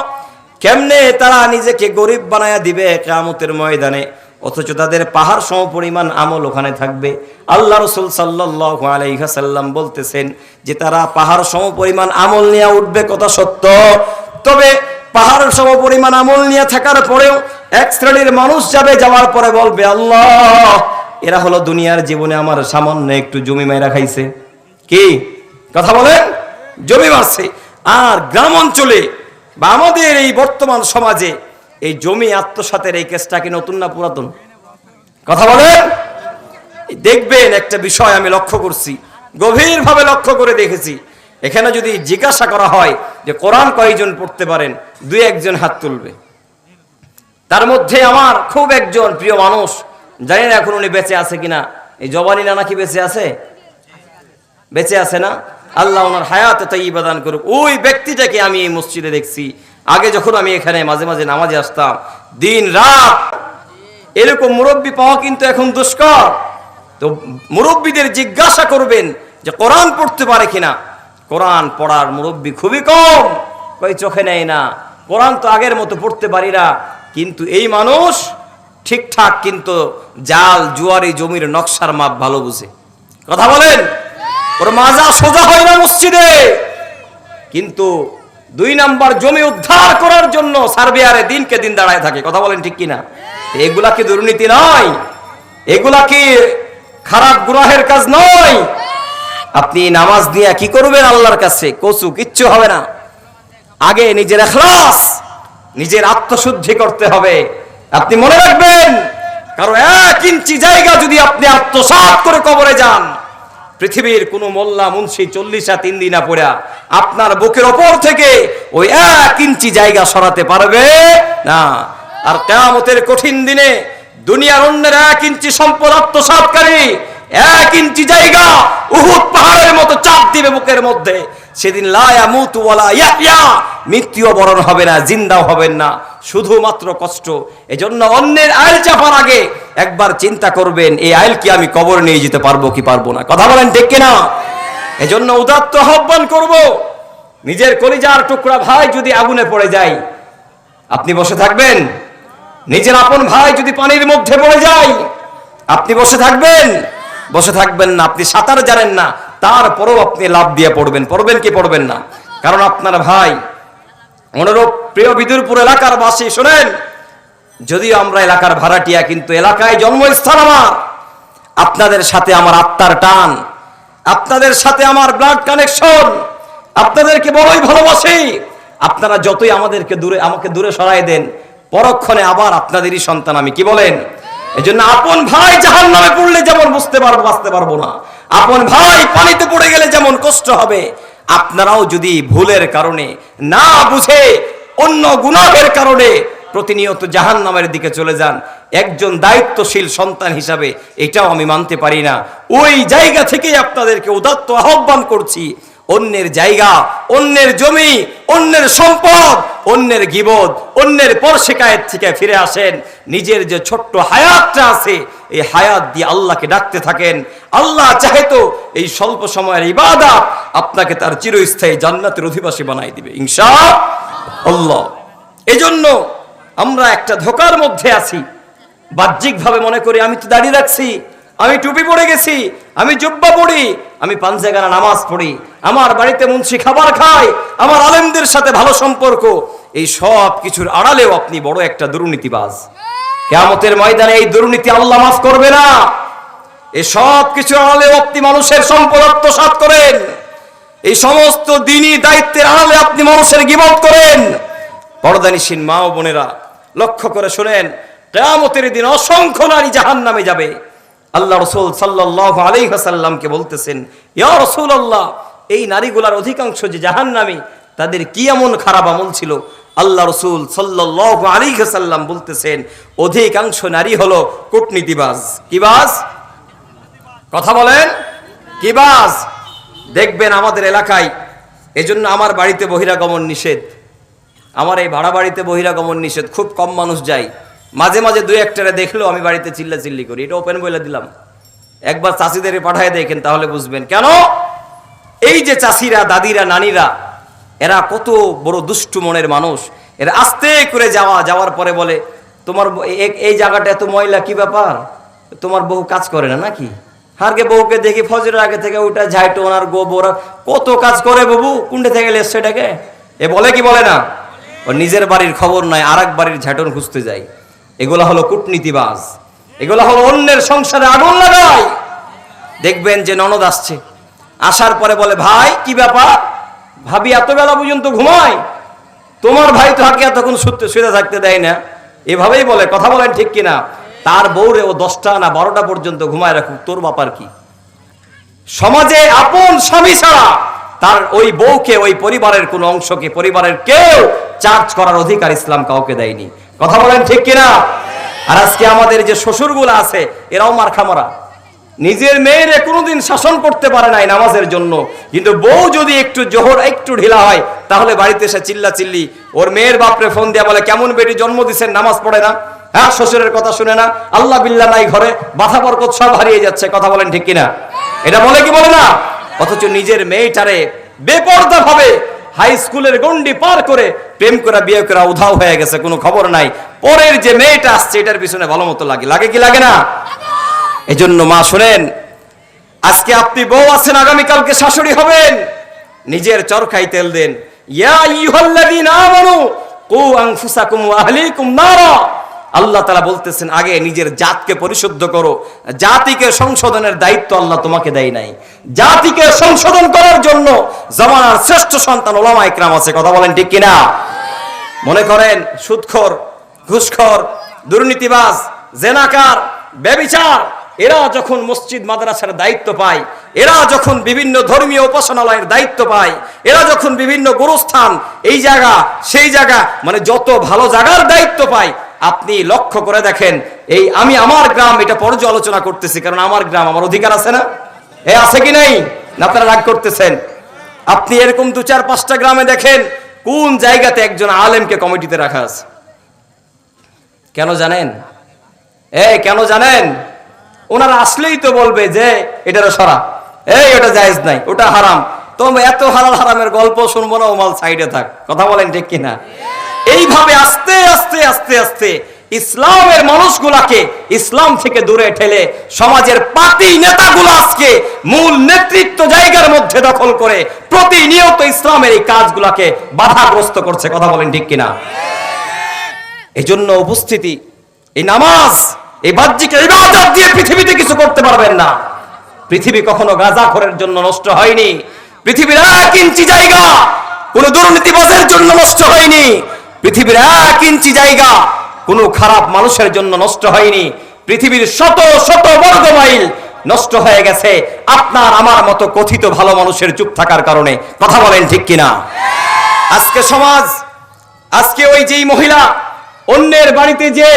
কেমনে তারা নিজেকে গরিব বানায়া দিবে কিয়ামতের ময়দানে, অথচ তাদের পাহাড় সমপরিমাণ আমল ওখানে থাকবে? আল্লাহ রাসূল সাল্লাল্লাহু আলাইহি ওয়াসাল্লাম বলতেছেন যে তারা পাহাড় সমপরিমাণ আমল নিয়ে উঠবে, কথা সত্য, তবে পাহাড় সমপরিমাণ আমল নিয়ে থাকার পরেও এক শ্রেণীর মানুষ যাবে, যাওয়ার পরে বলবে আল্লাহ, এরা হলো দুনিয়ার জীবনে আমার সামান্য একটু জমি মাইরা খাইছে। কি কথা বলেন? জমি মারছে। আর গ্রাম অঞ্চলে বা আমাদের এই বর্তমান সমাজে এই জমি আত্মসাতের এই কেসটা কি নতুন না পুরাতন? কথা বলেন। দেখবেন একটা বিষয় আমি লক্ষ্য করছি, গভীরভাবে লক্ষ্য করে দেখেছি, এখানে যদি জিজ্ঞাসা করা হয় যে কোরআন কয়জন পড়তে পারেন, দুই একজন হাত তুলবে। তার মধ্যে আমার খুব একজন প্রিয় মানুষ, জানি না এখন উনি বেঁচে আছে কিনা, এই জবানি না নাকি বেঁচে আছে? বেঁচে আছে না? আল্লাহ ওনার হায়াতে তাইয়্যিবা দান করুক। ওই ব্যক্তিটাকে আমি এই মসজিদে দেখছি, আগে যখন আমি এখানে মাঝে মাঝে নামাজে আসতাম, দিন রাত এরকম মুরব্বী পাওয়া কিন্তু এখন দুষ্কর। তো মুরব্বীদের জিজ্ঞাসা করবেন যে কোরআন পড়তে পারে কিনা। কোরআন পড়ার মুরব্বী খুবই কম, কই চোখে নেয় না, কোরআন তো আগের মতো পড়তে পারি না। কিন্তু এই মানুষ ঠিকঠাক কিন্তু জাল জুয়ারি জমির নকশার মাপ ভালো বুঝে। কথা বলেন। ওর মাজা সোজা হয় না মসজিদে, কিন্তু দুই নাম্বার জমি উদ্ধার করার জন্য সার্ভেয়ারে দিনকে দিন দাঁড়ায় থাকে। কথা বলেন ঠিক কিনা? এগুলা কি দুর্নীতি নয়? এগুলা কি খারাপ গুনাহের কাজ নয়? আপনি নামাজ দিয়ে কি করবেন আল্লাহর কাছে? কচু কিচ্ছু হবে না। আগে নিজের ইখলাস, নিজের আত্মশুদ্ধি করতে হবে। আপনি মনে রাখবেন, কারণ 1 ইঞ্চি জায়গা যদি আপনি আত্মসাৎ করে কবরে যান, পৃথিবীর কোন মোল্লা মুন্সি 40 দিনা পড়া আপনার বুকের ওপর থেকে ওই 1 ইঞ্চি জায়গা সরাতে পারবে না। আর কিয়ামতের কঠিন দিনে দুনিয়ার অন্যের 1 ইঞ্চি সম্পদ আত্মসাৎকারী 1 ইঞ্চি জায়গা উহুদ পাহাড়ের মতো চাপ দিবে বুকের মধ্যে। সেদিন লা ইয়ামুতু ওয়ালা ইয়াহইয়া, মৃত্যুও বরণ হবে না, জিন্দাও হবেন না, শুধুমাত্র কষ্ট। এজন্য অন্যের আইল চাপার আগে একবার চিন্তা করবেন, এই আইল কি আমি কবর নিয়ে যেতে পারবো কি পারবো না? কথা বলেন ঠিক কিনা? এজন্য উদাত্ত আহ্বান করব, নিজের কলিজার টুকরা ভাই যদি আগুনে পড়ে যায় আপনি বসে থাকবেন? নিজের আপন ভাই যদি পানির মধ্যে পড়ে যায় আপনি বসে থাকবেন? বসে থাকবেন না। আপনি সাঁতার জানেন না, তারপরেও আপনি লাফ দিয়ে পড়বেন। পড়বেন কি পড়বেন না? কারণ আপনার ভাই। অনুরূপ প্রিয় বিদুরপুর এলাকার বাসী শোনেন, যদিও আমরা এলাকার ভাড়াটিয়া, কিন্তু এলাকায় জন্মস্থান আমার। আপনাদের সাথে আমার আত্মার টান, আপনাদের সাথে আমার ব্লাড কানেকশন, আপনাদেরকে বড়ই ভালোবাসি। আপনারা যতই আমাকে দূরে সরাই দেন, পরক্ষণে আবার আপনাদেরই সন্তান আমি। কি বলেন? এজন্য আপন ভাই জাহান্নামে পড়লে যেমন বাঁচতে পারবো না, আপন ভাই পানিতে পড়ে গেলে যেমন কষ্ট হবে, আপনারাও যদি ভুলের কারণে, না বুঝে, অন্য গুনাহের কারণে প্রতিনিয়ত জাহান্নামের দিকে চলে যান, একজন দায়িত্বশীল সন্তান হিসাবে এটাও আমি মানতে পারি না। ওই জায়গা থেকেই আপনাদেরকে উদাত্ত আহ্বান করছি, অন্যের জায়গা, অন্যের জমি, অন্যের সম্পদ, অন্যের গীবত, অন্যের পরশিকায়েত থেকে ফিরে আসেন। নিজের যে ছোট্ট হায়াতটা আছে, এই হায়াত দিয়ে আল্লাহকে ডাকতে থাকেন। আল্লাহ চাহে তো এই স্বল্প সময়ের ইবাদত আপনাকে তার চিরস্থায়ী জান্নাতের অধিবাসী বানাই দিবে ইনশাআল্লাহ। এজন্য আমরা একটা ধোঁকার মধ্যে আছি। বাহ্যিকভাবে মনে করি আমি তো দাড়ি রাখছি, আমি টুপি পরে গেছি, আমি জুব্বা পড়ি, আমি পাঞ্জাগানা নামাজ পড়ি, আমার বাড়িতে মুন্সি খাবার খায়, আমার আলেমদের সাথে ভালো সম্পর্ক। এই সব কিছুর আড়ালেও আপনি বড় একটা দুর্নীতিবাজ। কিয়ামতের ময়দানে এই দুর্নীতি আল্লাহ মাফ করবে না। এই সব কিছুর আড়ালেও আপনি মানুষের সম্পদ আত্মসাৎ করেন, এই সমস্ত দ্বীনি দায়িত্বের আড়ালে আপনি মানুষের গীবত করেন। পর্দানিসীন মা ও বোনেরা লক্ষ্য করে শুনেন, কিয়ামতের দিন অসংখ্য নারী জাহান্নামে যাবে। আল্লাহ রাসূল সাল্লাল্লাহু আলাইহি ওয়াসাল্লামকে বলতেছেন, ইয়া রাসূলুল্লাহ, এই নারীগুলার অধিকাংশ যে জাহান্নামী, তাদের কি এমন খারাপ আমল ছিল? আল্লাহ রাসূল সাল্লাল্লাহু আলাইহি ওয়াসাল্লাম বলতেছেন, অধিকাংশ নারী হলো কূটনীতিবাজ। কি বাজ? কথা বলেন, কি বাজ? দেখবেন আমাদের এলাকায়, এজন্য আমার বাড়িতে বহিরাগমন নিষেধ, আমার এই ভাড়া বাড়িতে বহিরাগমন নিষেধ। খুব কম মানুষ যায়, মাঝে মাঝে 2-1টারে দেখলেও আমি বাড়িতে চিল্লাচিল্লি করি। এটা ওপেন বলে দিলাম, একবার চাষিদের পাঠায় দেখেন তাহলে বুঝবেন কেন। এই যে চাষিরা, দাদিরা, নানিরা, এরা কত বড় দুষ্টু মনের মানুষ। এরা আস্তে করে যাওয়ার পরে বলে, তোমার এই জায়গাটা এত ময়লা, কি ব্যাপার? তোমার বউ কাজ করে না নাকি? হারকে বউকে দেখি ফজরের আগে থেকে ওটা ঝাইটোন আর গোবর কত কাজ করে, বাবু কুন্ডে থেকে এসছে এটাকে। এ বলে কি বলে না? ও নিজের বাড়ির খবর নাই, আর এক বাড়ির ঝাইটোন খুঁজতে যায়। এগুলা হলো কূটনীতিবাজ, এগুলা হলো অন্যের সংসারে আগুন লাগায়। দেখবেন যে ননদ আসছে, আসার পরে বলে, ভাই কি ব্যাপার? ভাবি এত বেলা পর্যন্ত ঘুমায়, তোমার ভাই তো হাকে এতক্ষণ শুয়ে থাকতে দেয় না। এভাবেই বলে। কথা বলেন ঠিক কিনা? তার বউরে ও 10টা না 12টা পর্যন্ত ঘুমায় রাখুক, তোর ব্যাপার কি? সমাজে আপন স্বামী ছাড়া তার ওই বউকে, ওই পরিবারের কোন অংশকে, পরিবারের কেউ চার্জ করার অধিকার ইসলাম কাউকে দেয়নি। কথা বলেন ঠিক কিনা? আর আজকে আমাদের যে শ্বশুরগুলো আছে, এরাও মারখা মারা, নিজের মেয়েরে কোনোদিন শাসন করতে পারে নাই নামাজের জন্য, কিন্তু বউ যদি একটু জোহর একটু ঢিলা হয় তাহলে বাড়িতে এসে চিল্লাচিল্লি। ওর মেয়ের বাপরে ফোন দিয়া বলে, কেমন বেটি জন্ম দিচ্ছেন, নামাজ পড়ে না, হ্যাঁ শ্বশুরের কথা শুনে না, আল্লাহ বিল্লাহ নাই ঘরে, বাধা বরকত সব হারিয়ে যাচ্ছে। কথা বলেন ঠিক কিনা? এটা বলে কি বলে না? অথচ নিজের মেয়েটারে বেপরদা ভাবে হাই স্কুলের গন্ডি পার করে প্রেম করা, বিয়ে করা উধাও হয়ে গেছে, কোনো খবর নাই। পরের যে মেয়েটা আসছে এটার পিছনে ভালো মতো লাগে কি লাগে না? এজন্য মা শুনেন, আজকে আপনি বউ আছেন, আগামীকালকে শাশুড়ি হবেন, নিজের চরকায় তেল দেন। ইয়া আইয়ুহাল্লাযীনা আমানু কু আনফুসাকুম ওয়া আহলিকুম নারা। আল্লাহ তাআলা বলতেছেন, আগে নিজের জাতকে পরিশুদ্ধ করো। জাতিকে সংশোধনের দায়িত্ব আল্লাহ তোমাকে দেয় নাই। জাতিকে সংশোধন করার জন্য জামানার শ্রেষ্ঠ সন্তান উলামায়ে কেরাম আছে। কথা বলেন ঠিক কিনা? মনে করেন সুদখোর, ঘুষখোর, দুর্নীতিবাজ, জেনাকার, ব্যভিচার, এরা যখন মসজিদ মাদ্রাসার দায়িত্ব পায়, এরা যখন বিভিন্ন ধর্মীয় উপাসনালয়ের দায়িত্ব পায়, এরা যখন বিভিন্ন গুরুস্থান, এই জায়গা সেই জায়গা, মানে যত ভালো জায়গার দায়িত্ব পায়, আপনি লক্ষ্য করে দেখেন, এই আমি আমার গ্রাম এটা পর্যালোচনা করতেছি, কারণ আমার গ্রাম, আমার অধিকার আছে না? আছে কি নাই? আপনারা রাগ করতেছেন। আপনি এরকম 2-4-5টা গ্রামে দেখেন কোন জায়গাতে একজন আলেমকে কমিটিতে রাখা আছে। কেন জানেন? কেন জানেন? ওনারা আসলেই তো বলবে যে এটারও সরা, ওটা জায়েজ নাই, ওটা হারাম। তো এত হালাল হারামের গল্প শুনবো না, ও মাল সাইডে থাক। কথা বলেন ঠিক কিনা? এইভাবে আস্তে আস্তে আস্তে আস্তে ইসলামের মানুষগুলাকে ইসলাম থেকে দূরে ঠেলে সমাজের পাতি নেতাগুলো আজকে মূল নেতৃত্ব জায়গার মধ্যে দখল করে প্রতিনিয়ত ইসলামের এই কাজগুলাকে বাধাগ্রস্ত করছে। কথা বলেন ঠিক কিনা? এই জন্য উপস্থিতি, এই নামাজ, এই বাহ্যিক ইবাদত দিয়ে পৃথিবীতে কিছু করতে পারবেন না। পৃথিবী কখনো গাঁজাখোরের জন্য নষ্ট হয়নি। পৃথিবীর 1 ইঞ্চি জায়গা কোনো দুর্নীতিবাজের জন্য নষ্ট হয়নি। পৃথিবীর 1 ইঞ্চি জায়গা কোনো খারাপ মানুষের জন্য নষ্ট হয়নি। পৃথিবীর শত শত বর্গ মাইল নষ্ট হয়ে গেছে আপনার আমার মতো কথিত ভালো মানুষের চুপ থাকার কারণে। কথা বলেন ঠিক কিনা? আজকে সমাজ, আজকে ওই যেই মহিলা অন্যের বাড়িতে যে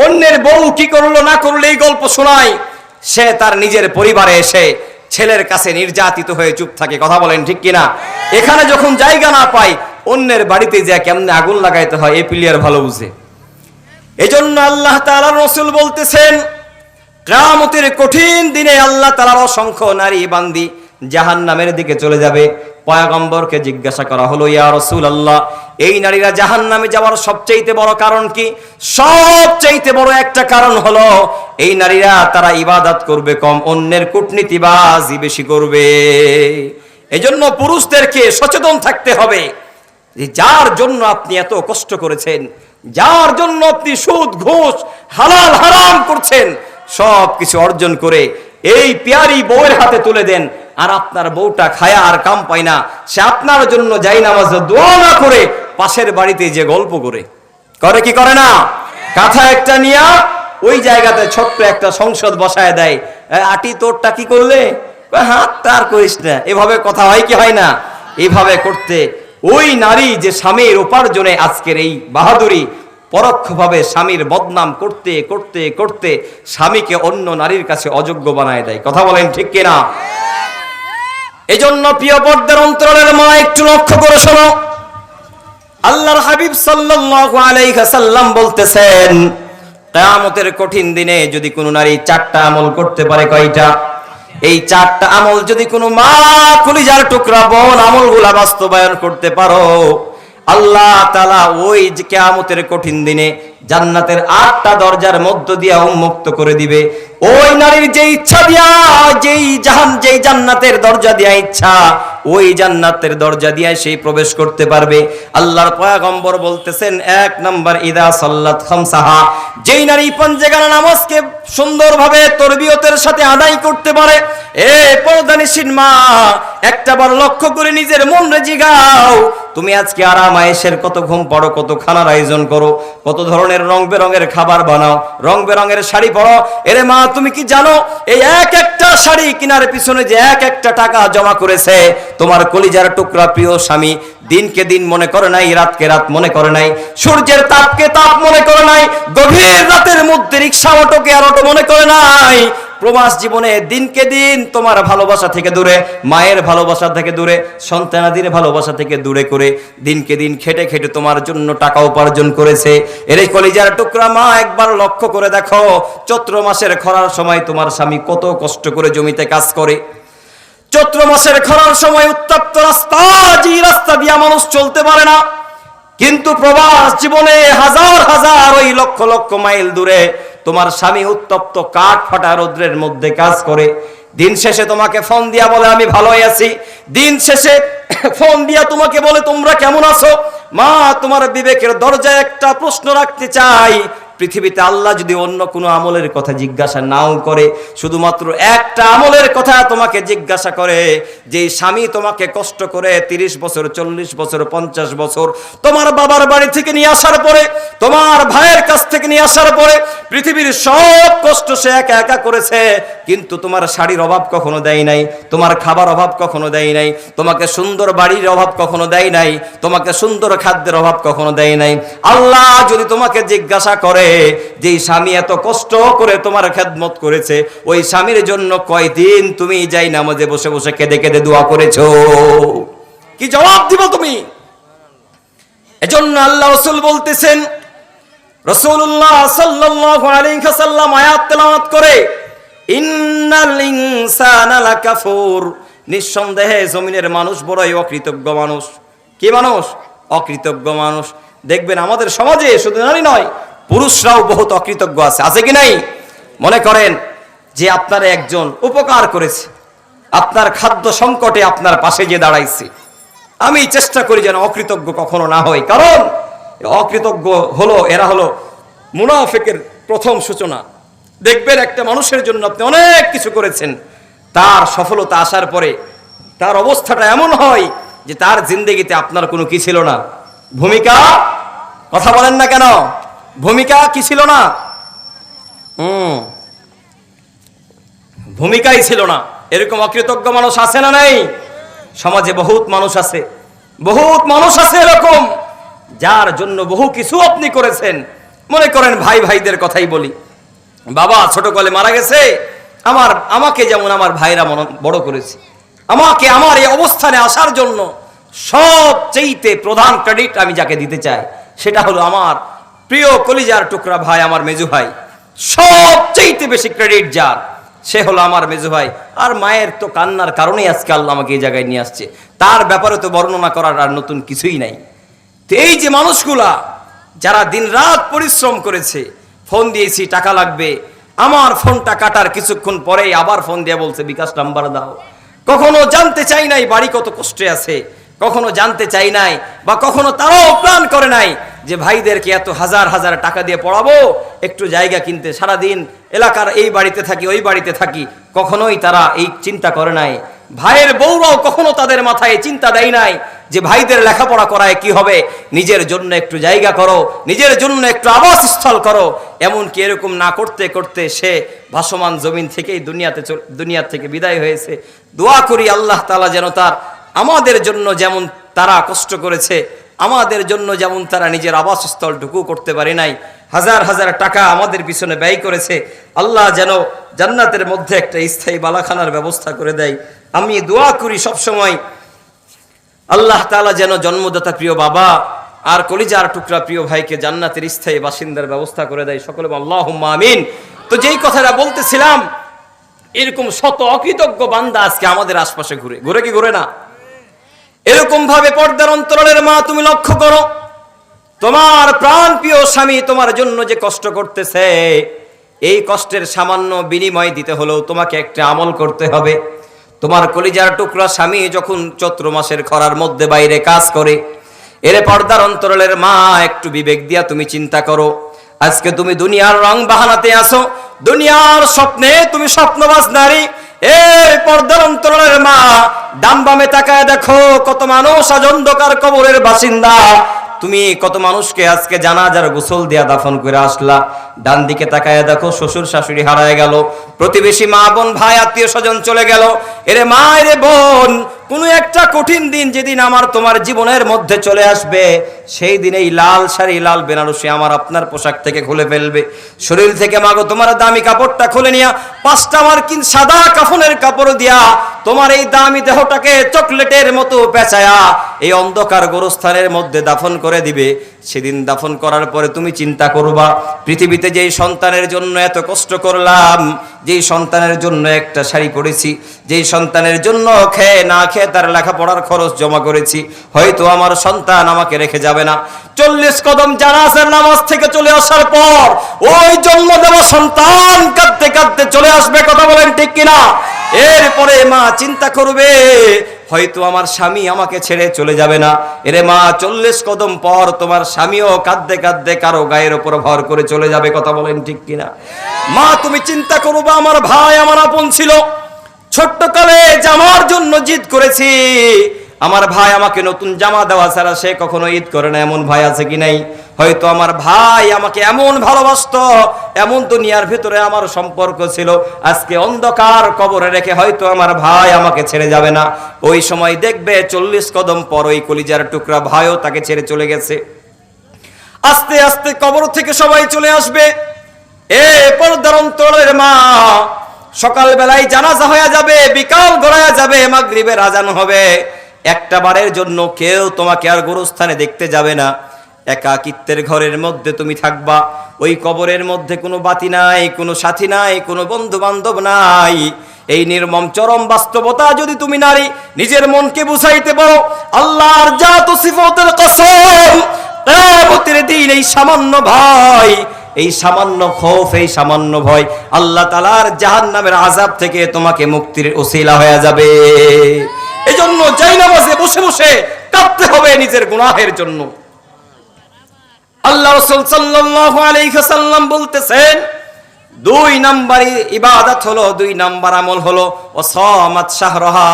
অন্যের বউ কি করলো না করলো এই গল্প শোনায়, সে তার নিজের পরিবারে এসে ছেলের কাছে নির্যাতিত হয়ে চুপ থাকে। কথা বলেন ঠিক কিনা? এখানে যখন জায়গা না পায়, অন্যের বাড়িতে যা কেমনে আগুন লাগাইতে হয় এই প্লেয়ার ভালো বুঝে। এজন্য আল্লাহ তাআলার রাসূল বলতেছেন, কিয়ামতের কঠিন দিনে আল্লাহ তাআলার অসংখ্য নারী বান্দি জাহান্নামের দিকে চলে যাবে। পয়গম্বরকে জিজ্ঞাসা করা হলো, ইয়া রাসূলুল্লাহ, এই নারীরা জাহান্নামে যাওয়ার সবচেয়ে বড় কারণ কি? সবচেয়ে বড় একটা কারণ হলো এই নারীরা তারা ইবাদত করবে কম, অন্যের কূটনীতিবাজি বেশি করবে। এজন্য পুরুষদেরকে সচেতন থাকতে হবে যে যার জন্য আপনি এত কষ্ট করেছেন, যার জন্য আপনি সুদ ঘুষ হালাল হারাম করছেন, সব কিছু অর্জন করে এই পেয়ারি বউয়ের হাতে তুলে দেন, আর আপনার বউটা খায়া আর কাম পায় না, সে আপনার জন্য যাই নামাজ দোয়া না করে পাশের বাড়িতে যে গল্প করে কি করে না, কাঁথা একটা নিয়া ওই জায়গাতে ছোট্ট একটা সংসদ বসায় দেয়। আটি তোরটা কি করলে? হাতটা আর করিস না। এভাবে কথা হয় কি হয় না? এইভাবে করতে ওই নারী যে স্বামীর উপার্জনে আজকের এই বাহাদুরি, পরোক্ষভাবে স্বামীর বদনাম করতে করতে করতে স্বামীকে অন্য নারীর কাছে অযোগ্য বানায় দেয়। কথা বলেন ঠিক কিনা? এজন্য প্রিয় পর্দার অন্তরালের মা, একটু লক্ষ্য করে শোনো। আল্লাহর হাবিব সাল্লাল্লাহু আলাইহি ওয়াসাল্লাম বলতেছেন, কিয়ামতের কঠিন দিনে যদি কোনো নারী 4টা আমল করতে পারে, কয়টা? এই 4টা আমল যদি কোনো মা কলিজার টুকরা বোন আমলগুলা বাস্তবায়ন করতে পারো, আল্লাহ তাআলা ওই যে কিয়ামতের কঠিন দিনে জান্নাতের 8টা দরজার মধ্য দিয়ে উন্মুক্ত করে দিবে। ওই নারীর যে ইচ্ছা দিয়া যেই জান্নাতের দরজা দিয়া ইচ্ছা, ওই জান্নাতের দরজা দিয়ে সেই প্রবেশ করতে পারবে। আল্লাহর পয়গম্বর বলতেছেন, 1 নাম্বার, ইদা সাল্লাত খামসাহা, যেই নারী পাঁচওয়াক্ত নামাজকে সুন্দরভাবে তরবিয়তের সাথে আদায় করতে পারে। পর্দানিসীন মা, একটাবার লক্ষ্য করে নিজের মন রে জিগাও, তুমি আজকে আরাম আয়েশের কত ঘুম পড়ো, কত খানার আয়োজন করো, কত ধরনের রং বেরঙের খাবার বানাও, রং বেরঙের শাড়ি পরো। এরে মা, তুমি কি জানো এই এক একটা শাড়ি কেনার পিছনে যে এক একটা টাকা জমা করেছে তোমার কলিজার টুকরা প্রিয় স্বামী? দিনকে দিন মনে করে নাই, রাতকে রাত মনে করে নাই, সূর্যের তাপকে তাপ মনে করে নাই, গভীর রাতের মধ্যে রিক্সা অটোকে আর অটো মনে করে নাই। প্রবাস জীবনে দিনকে দিন তোমার ভালোবাসা থেকে দূরে, মায়ের ভালোবাসা থেকে দূরে, সন্তানাদির ভালোবাসা থেকে দূরে করে দিনকে দিন খেটে খেটে তোমার জন্য টাকা উপার্জন করেছে। এর কলিজার টুকরা মা, একবার লক্ষ্য করে দেখো, চৈত্র মাসের খরার সময় তোমার স্বামী কত কষ্ট করে জমিতে কাজ করে। চৈত্র মাসের খরার সময় উত্তপ্ত রাস্তা, যে রাস্তা দিয়া মানুষ চলতে পারে না, কিন্তু প্রবাস জীবনে হাজার হাজার ওই লক্ষ লক্ষ মাইল দূরে তোমার স্বামী উত্তপ্ত কাঠ ফাটা রৌদ্রের মধ্যে কাজ করে। দিন শেষে তোমাকে ফোন দিয়া বলে আমি ভালোই আছি, দিন শেষে ফোন দিয়া তোমাকে বলে তোমরা কেমন আছো? মা, তোমার বিবেকের দরজায় একটা প্রশ্ন রাখতে চাই, পৃথিবীতে আল্লাহ যদি অন্য কোনো আমলের কথা জিজ্ঞাসা নাও করে, শুধুমাত্র একটা আমলের কথা তোমাকে জিজ্ঞাসা করে, যে স্বামী তোমাকে কষ্ট করে 30 বছর 40 বছর 50 বছর তোমার বাবার বাড়ি থেকে নিয়ে আসার পরে, তোমার ভাইয়ের কাছ থেকে নিয়ে আসার পরে পৃথিবীর সব কষ্ট সে একা একা করেছে, কিন্তু তোমার শাড়ির অভাব কখনো দেয় নাই, তোমার খাবার অভাব কখনো দেয় নাই, তোমাকে সুন্দর বাড়ির অভাব কখনো দেয় নাই, তোমাকে সুন্দর খাদ্যের অভাব কখনো দেয় নাই। আল্লাহ যদি তোমাকে জিজ্ঞাসা করে যে স্বামী এত কষ্ট করে তোমার খেদমত করেছে, ওই স্বামীর জন্য কয়দিন তুমি যাই নামাজে বসে বসে কেঁদে কেঁদে দোয়া করেছো, কি জবাব দিব তুমি? এজন্য আল্লাহ রাসূল বলতেছেন, রাসূলুল্লাহ সাল্লাল্লাহু আলাইহি ওয়াসাল্লাম আয়াত তেলাওয়াত করে, ইন্নাল ইনসানা লাকাফুর, নিঃসন্দেহে জমিনের মানুষ বড়ই অকৃতজ্ঞ মানুষ। কি মানুষ? অকৃতজ্ঞ মানুষ। দেখবেন আমাদের সমাজে শুধু নারী নয়, পুরুষরাও বহুত অকৃতজ্ঞ আছে, আছে কি নাই? মনে করেন যে আপনার একজন উপকার করেছে, আপনার খাদ্য সংকটে আপনার পাশে যে দাঁড়াইছে, আমি চেষ্টা করি যেন অকৃতজ্ঞ কখনো না হয়, কারণ অকৃতজ্ঞ হলো এরা হলো মুনাফিকের প্রথম সূচনা। দেখবেন একটা মানুষের জন্য আপনি অনেক কিছু করেছেন, তার সফলতা আসার পরে তার অবস্থাটা এমন হয় যে তার জিন্দেগিতে আপনার কোনো কি ছিল না, ভূমিকা। কথা বলেন না কেন? ভূমিকা কি ছিল না? ভূমিকাই ছিল না। এরকম অকৃতজ্ঞ মানুষ আছে না নাই? সমাজে বহুত মানুষ আছে, বহুত মানুষ আছে এরকম, যার জন্য বহু কিছু আপনি করেছেন। মনে করেন ভাই ভাইদের কথাই বলি, বাবা ছোটকালে মারা গেছে, আমাকে যেমন আমার ভাইরা বড় করেছে, আমাকে আমার এই অবস্থানে আসার জন্য সবচেয়ে প্রধান ক্রেডিট আমি যাকে দিতে চাই সেটা হলো আমার প্রিয় কলিজার টুকরা ভাই, আমার মেজু ভাই। সবচেয়ে বেশি ক্রেডিট যার, সে হলো আমার মেজু ভাই। আর মায়ের তো কান্নার কারণেই আজকে আল্লাহ আমাকে এই জায়গায় নিয়ে আসছে, তার ব্যাপারে তো বর্ণনা করার আর নতুন কিছুই নাই। তো এই যে মানুষগুলা যারা দিনরাত পরিশ্রম করেছে, ফোন দিয়েছি টাকা লাগবে, আমার ফোনটা কাটার কিছুক্ষণ পরেই আবার ফোন দিয়ে বলছে বিকাশ নাম্বার দাও। কখনো জানতে চাই নাই বাড়ি কত কষ্টে আছে, কখনো জানতে চাই নাই, বা কখনো তারাও প্ল্যান করে নাই যে ভাইদেরকে এত হাজার হাজার টাকা দিয়ে পড়াবো, একটু জায়গা কিনতে, সারাদিন এলাকার এই বাড়িতে থাকি ওই বাড়িতে থাকি, কখনোই তারা এই চিন্তা করে নাই। ভাইয়ের বউরাও কখনো তাদের মাথায় চিন্তা দেয় নাই যে ভাইদের লেখাপড়া করায় কি হবে, নিজের জন্য একটু জায়গা করো, নিজের জন্য একটু আবাসস্থল করো। এমনকি এরকম না করতে করতে সে ভাসমান জমিন থেকেই দুনিয়া থেকে বিদায় হয়েছে। দোয়া করি আল্লাহ তাআলা যেন তার আমাদের জন্য যেমন তারা কষ্ট করেছে, আমাদের জন্য যেমন তারা নিজের আবাসস্থলটুকু করতে পারে নাই, হাজার হাজার টাকা আমাদের পিছনে ব্যয় করেছে, আল্লাহ যেন জান্নাতের মধ্যে একটা স্থায়ী বালাখানার ব্যবস্থা করে দেয়। আমি দোয়া করি সবসময় আল্লাহ তাআলা যেন জন্মদাতা প্রিয় বাবা আর কলিজার টুকরা প্রিয় ভাইকে জান্নাতের স্থায়ী বাসিন্দার ব্যবস্থা করে দেয়। সকলে আল্লাহুম্মা আমিন। তো যেই কথাটা বলতেছিলাম, এরকম শত অকৃতজ্ঞ বান্দা আজকে আমাদের আশপাশে ঘুরে কি ঘুরে না? এরকম ভাবে পর্দার অন্তরালের মা তুমি লক্ষ্য করো, তোমার প্রাণ প্রিয় স্বামী তোমার জন্য যে কষ্ট করতেছে, এই কষ্টের সামান্য বিনিময় দিতে হলেও তোমাকে একটা আমল করতে হবে। তোমার কলিজার টুকরা স্বামী যখন চৈত্র মাসের খরার মধ্যে বাইরে কাজ করে, এরে পর্দার অন্তরালের মা একটু বিবেক দিয়া তুমি চিন্তা করো, আজকে তুমি দুনিয়ার রং বাহানাতে আসো, দুনিয়ার স্বপ্নে তুমি স্বপ্নবাজ নারী। এই পর্দার অন্তরালের মা ডান বামে তাকায় দেখো, কত মানুষ আজ অন্ধকার কবরের বাসিন্দা। তুমি কত মানুষকে আজকে জানাজার গোসল দিয়া দাফন করে আসলা, ডান দিকে তাকায় দেখো শ্বশুর শাশুড়ি হারায় গেল, প্রতিবেশী মা বোন ভাই আত্মীয় স্বজন চলে গেল। এরে মা এরে বোন, কোনো একটা কঠিন দিন যেদিন আমার তোমার জীবনের মধ্যে চলে আসবে, সেই দিনেই লাল শাড়ি লাল বেনারসি আমার আপনার পোশাক থেকে খুলে ফেলবে, শরীর থেকে মাগো তোমার দামি কাপড়টা খুলে নিয়া 5টা মার্কিন সাদা কাফনের কাপড় দিয়া তোমার এই দামি দেহটাকে চকলেটের মতো পেঁচায়া এই অন্ধকার গোরস্থানের মধ্যে দাফন করে দিবে। সেদিন দাফন করার পরে তুমি চিন্তা করবা, পৃথিবীতে যেই সন্তানের জন্য এত কষ্ট করলাম, যেই সন্তানের জন্য একটা শাড়ি পরেছি, যেই সন্তানের জন্য খেয়ে না খেয়ে তার লেখাপড়ার খরচ জমা করেছি, হয়তো আমার সন্তান আমাকে রেখে যাবে না। 40 কদম জানাজার নামাজ থেকে চলে আসার পর ওই জন্ম দেওয়া সন্তান কাঁদতে কাঁদতে চলে আসবে। কথা বলেন ঠিক কিনা? এরপরে মা চিন্তা করবে, হয়তো আমার স্বামী আমাকে ছেড়ে চলে যাবে না। এরে মা, 40 কদম পর তোমার স্বামীও কাঁদতে কাঁদতে কারো গায়ের উপর ভর করে চলে যাবে। কথা বলেন ঠিক কিনা? মা, তুমি চিন্তা করো বা, আমার ভাই আমার আপন ছিল, ছোট্টকালে জামার জন্য জিদ করেছি, আমার ভাই আমাকে নতুন জামা দেওয়া ছাড়া সে কখনো ঈদ করে না, এমন ভাই আছে কি নাই? হয়তো আমার ভাই আমাকে এমন ভালোবাসতো, এমন দুনিয়ার ভিতরে আমার সম্পর্ক ছিল, আজকে অন্ধকার কবরে রেখে হয়তো আমার ভাই আমাকে ছেড়ে যাবে না। ওই সময় দেখবে 40 কদম পর ওই কলিজার টুকরা ভাইও তাকে ছেড়ে চলে গেছে। আস্তে আস্তে কবর থেকে সবাই চলে আসবে। এ পর্দার অন্তরের মা, সকাল বেলায় জানাজা হয়ে যাবে, বিকাল গড়ায়া যাবে, মাগরিবের আজান হবে, একটা বারের জন্য কেউ তোমাকে আর গোরস্থানে দেখতে যাবে না। একাকিত্বের ঘরের মধ্যে তুমি থাকবা। ওই কবরের মধ্যে কোনো বাতি নাই, কোনো সাথী নাই, কোনো বন্ধু বান্ধব নাই। এই নির্মম চরম বাস্তবতা যদি তুমি নারী নিজের মনকে বুঝাইতে পারো, আল্লাহর জাত ও সিফাতের কসম, কিয়ামতের দিন এই সামান্য ভয়, এই সামান্য খৌফ, এই সামান্য ভয় আল্লাহ তাআলার জাহান্নামের আযাব থেকে তোমাকে মুক্তির ওসিলা হয়ে যাবে। এজন্য জায়নামাজে বসে বসে কাঁদতে হবে নিজের গুনাহের জন্য। আল্লাহ রাসূল সাল্লাল্লাহু আলাইহি ওয়াসাল্লাম বলতেছেন, 2 নাম্বার ইবাদত হলো, 2 নাম্বার আমল হলো ওয়াসামাত শাহরাহা,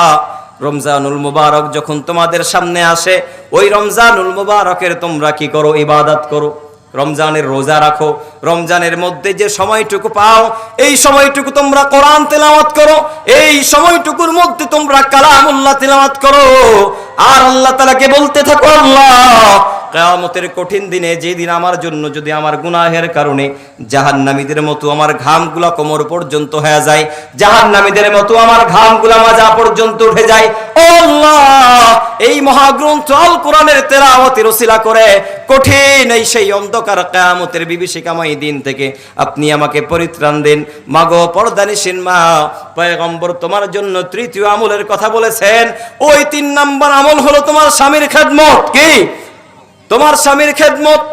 রমজানুল মুবারক যখন তোমাদের সামনে আসে, ওই রমজানুল মুবারকের তোমরা কি করো? ইবাদত করো। রমজানের রোজা রাখো। রমজানের মধ্যে যে সময়টুকু পাও, এই সময়টুকু তোমরা কোরআন তেলাওয়াত করো, এই সময়টুকুর মধ্যে তোমরা কালামুল্লাহ তেলাওয়াত করো। আর আল্লাহ তাআলাকে বলতে থাকো, আল্লাহ কিয়ামতের কঠিন দিনে, যেদিন আমার জন্য যদি আমার গুনাহের কারণে জাহান্নামীদের মতো আমার ঘামগুলা কোমর পর্যন্ত হয়ে যায়, জাহান্নামীদের মতো আমার ঘামগুলা মাজা পর্যন্ত উঠে যায়, ও আল্লাহ, এই মহাগ্রন্থ আল কোরআনের তেলাওয়াতের ওসিলা করে কঠিন এই সেই অন্ধকার কিয়ামতের বিভীষিকাময় দিন থেকে আপনি আমাকে পরিত্রাণ দেন। মাগো পর্দানিসীন মা, পয়গম্বর তোমার জন্য 3য় আমলের কথা বলেছেন। ওই 3 নাম্বার আমল হলো তোমার স্বামীর খেদমত। কি? তোমার স্বামীর খেদমত।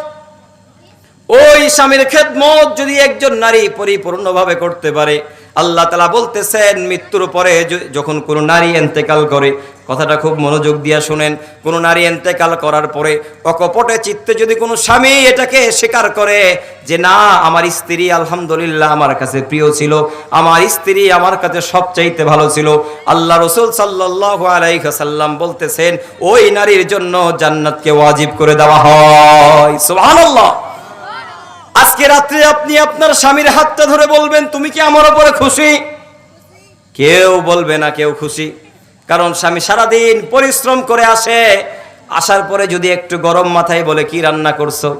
ওই স্বামীর খেদমত যদি একজন নারী পরিপূর্ণভাবে করতে পারে, আল্লাহ তাআলা বলতেছেন, মৃত্যুর পরে যখন কোনো নারী ইন্তেকাল করে, কথাটা খুব মনোযোগ দিয়ে শুনেন, কোনো নারী ইন্তেকাল করার পরে অকপটে চিত্তে যদি কোনো স্বামী এটাকে স্বীকার করে যে না, আমার স্ত্রী আলহামদুলিল্লাহ আমার কাছে প্রিয় ছিল, আমার স্ত্রী আমার কাছে সবচাইতে ভালো ছিল, আল্লাহ রাসূল সাল্লাল্লাহু আলাইহি ওয়াসাল্লাম বলতেছেন, ওই নারীর জন্য জান্নাতকে ওয়াজিব করে দেওয়া হয়। সুবহানাল্লাহ। আজকে রাত্রে আপনি আপনার স্বামীর হাতটা ধরে বলবেন, তুমি কি আমার উপরে খুশি? কেউ বলবে না কেউ খুশি, কারণ স্বামী সারাদিন পরিশ্রম করে আসে, আসার পরে যদি একটু গরম মাথায় বলে কি রান্না করছো,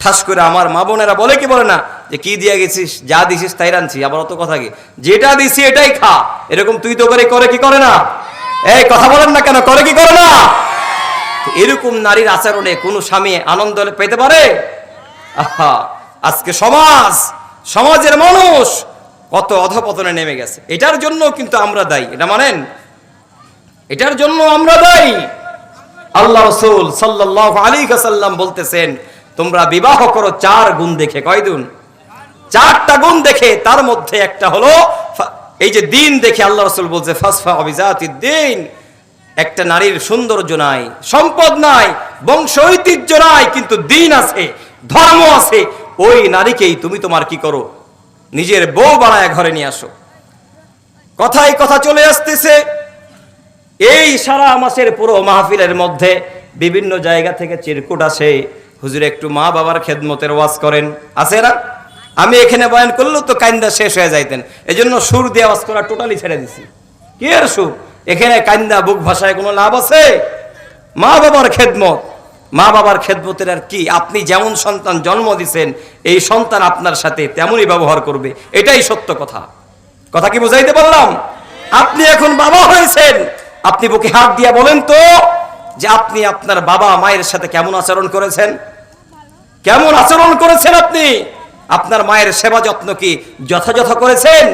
ঠাস করে আমার মা বোনেরা বলে কি বলে না যে কি দিয়ে গেছিস, যা দিছিস তাই রাঁধছি, আবার অত কথা কি, যেটা দিছি এটাই খা, এরকম তুই তো করে কি করে না? এই কথা বলেন না কেন, করে কি করে না? এরকম নারীর আচরণে কোনো স্বামী আনন্দ পেতে পারে? আহা, আজকে সমাজের মানুষ কত অধপতনে নেমে গেছে। এটার জন্য কিন্তু আমরা দায়ী, এটা মানেন? এটার জন্য আমরা দায়ী। আল্লাহ রাসূল সাল্লাল্লাহু আলাইহি ওয়াসাল্লাম বলতেছেন, তোমরা বিবাহ করো 4 গুণ দেখে। কয় গুণ? 4টা গুণ দেখে। তার মধ্যে একটা হলো এই যে দিন দেখে। আল্লাহ রাসূল বলছে, ফাসফা বিজাতিদ দিন। একটা নারীর সৌন্দর্য নাই, সম্পদ নাই, বংশ ঐতিহ্য নাই, কিন্তু দিন আছে, ধর্ম আছে, ওই নারীকেই তুমি তোমার কি করো? নিজের বউ বানায় ঘরে নিয়ে আসো। কথায় কথা চলে আসতেছে, এই সারা মাসের পুরো মাহফিলের মধ্যে বিভিন্ন জায়গা থেকে চিরকুট আসে, হুজুর একটু মা বাবার খেদমতের ওয়াজ করেন, আছে না? আমি এখানে বয়ান করলেও তো কান্দা শেষ হয়ে যাইতেন, এজন্য সুর দিয়ে ওয়াজ করা টোটালি ছেড়ে দিছি। কি আর সুর, এখানে কান্দা বুক ভাষায় কোনো লাভ আছে? মা বাবার খেদমত, মা বাবার খেদমতের আর কি? আপনি যেমন সন্তান জন্ম দিছেন, এই সন্তান আপনার সাথে তেমনই ব্যবহার করবে, এটাই সত্য কথা। কথা কি বুঝাইতে পারলাম? আপনি এখন বাবা হয়েছেন, আপনি বুকে হাত দিয়া বলেন তো যে আপনি আপনার বাবা মায়ের সাথে কেমন আচরণ করেছেন? কেমন আচরণ করেছেন আপনি? আপনার মায়ের সেবা যত্ন কি যথাযথ করেছেন?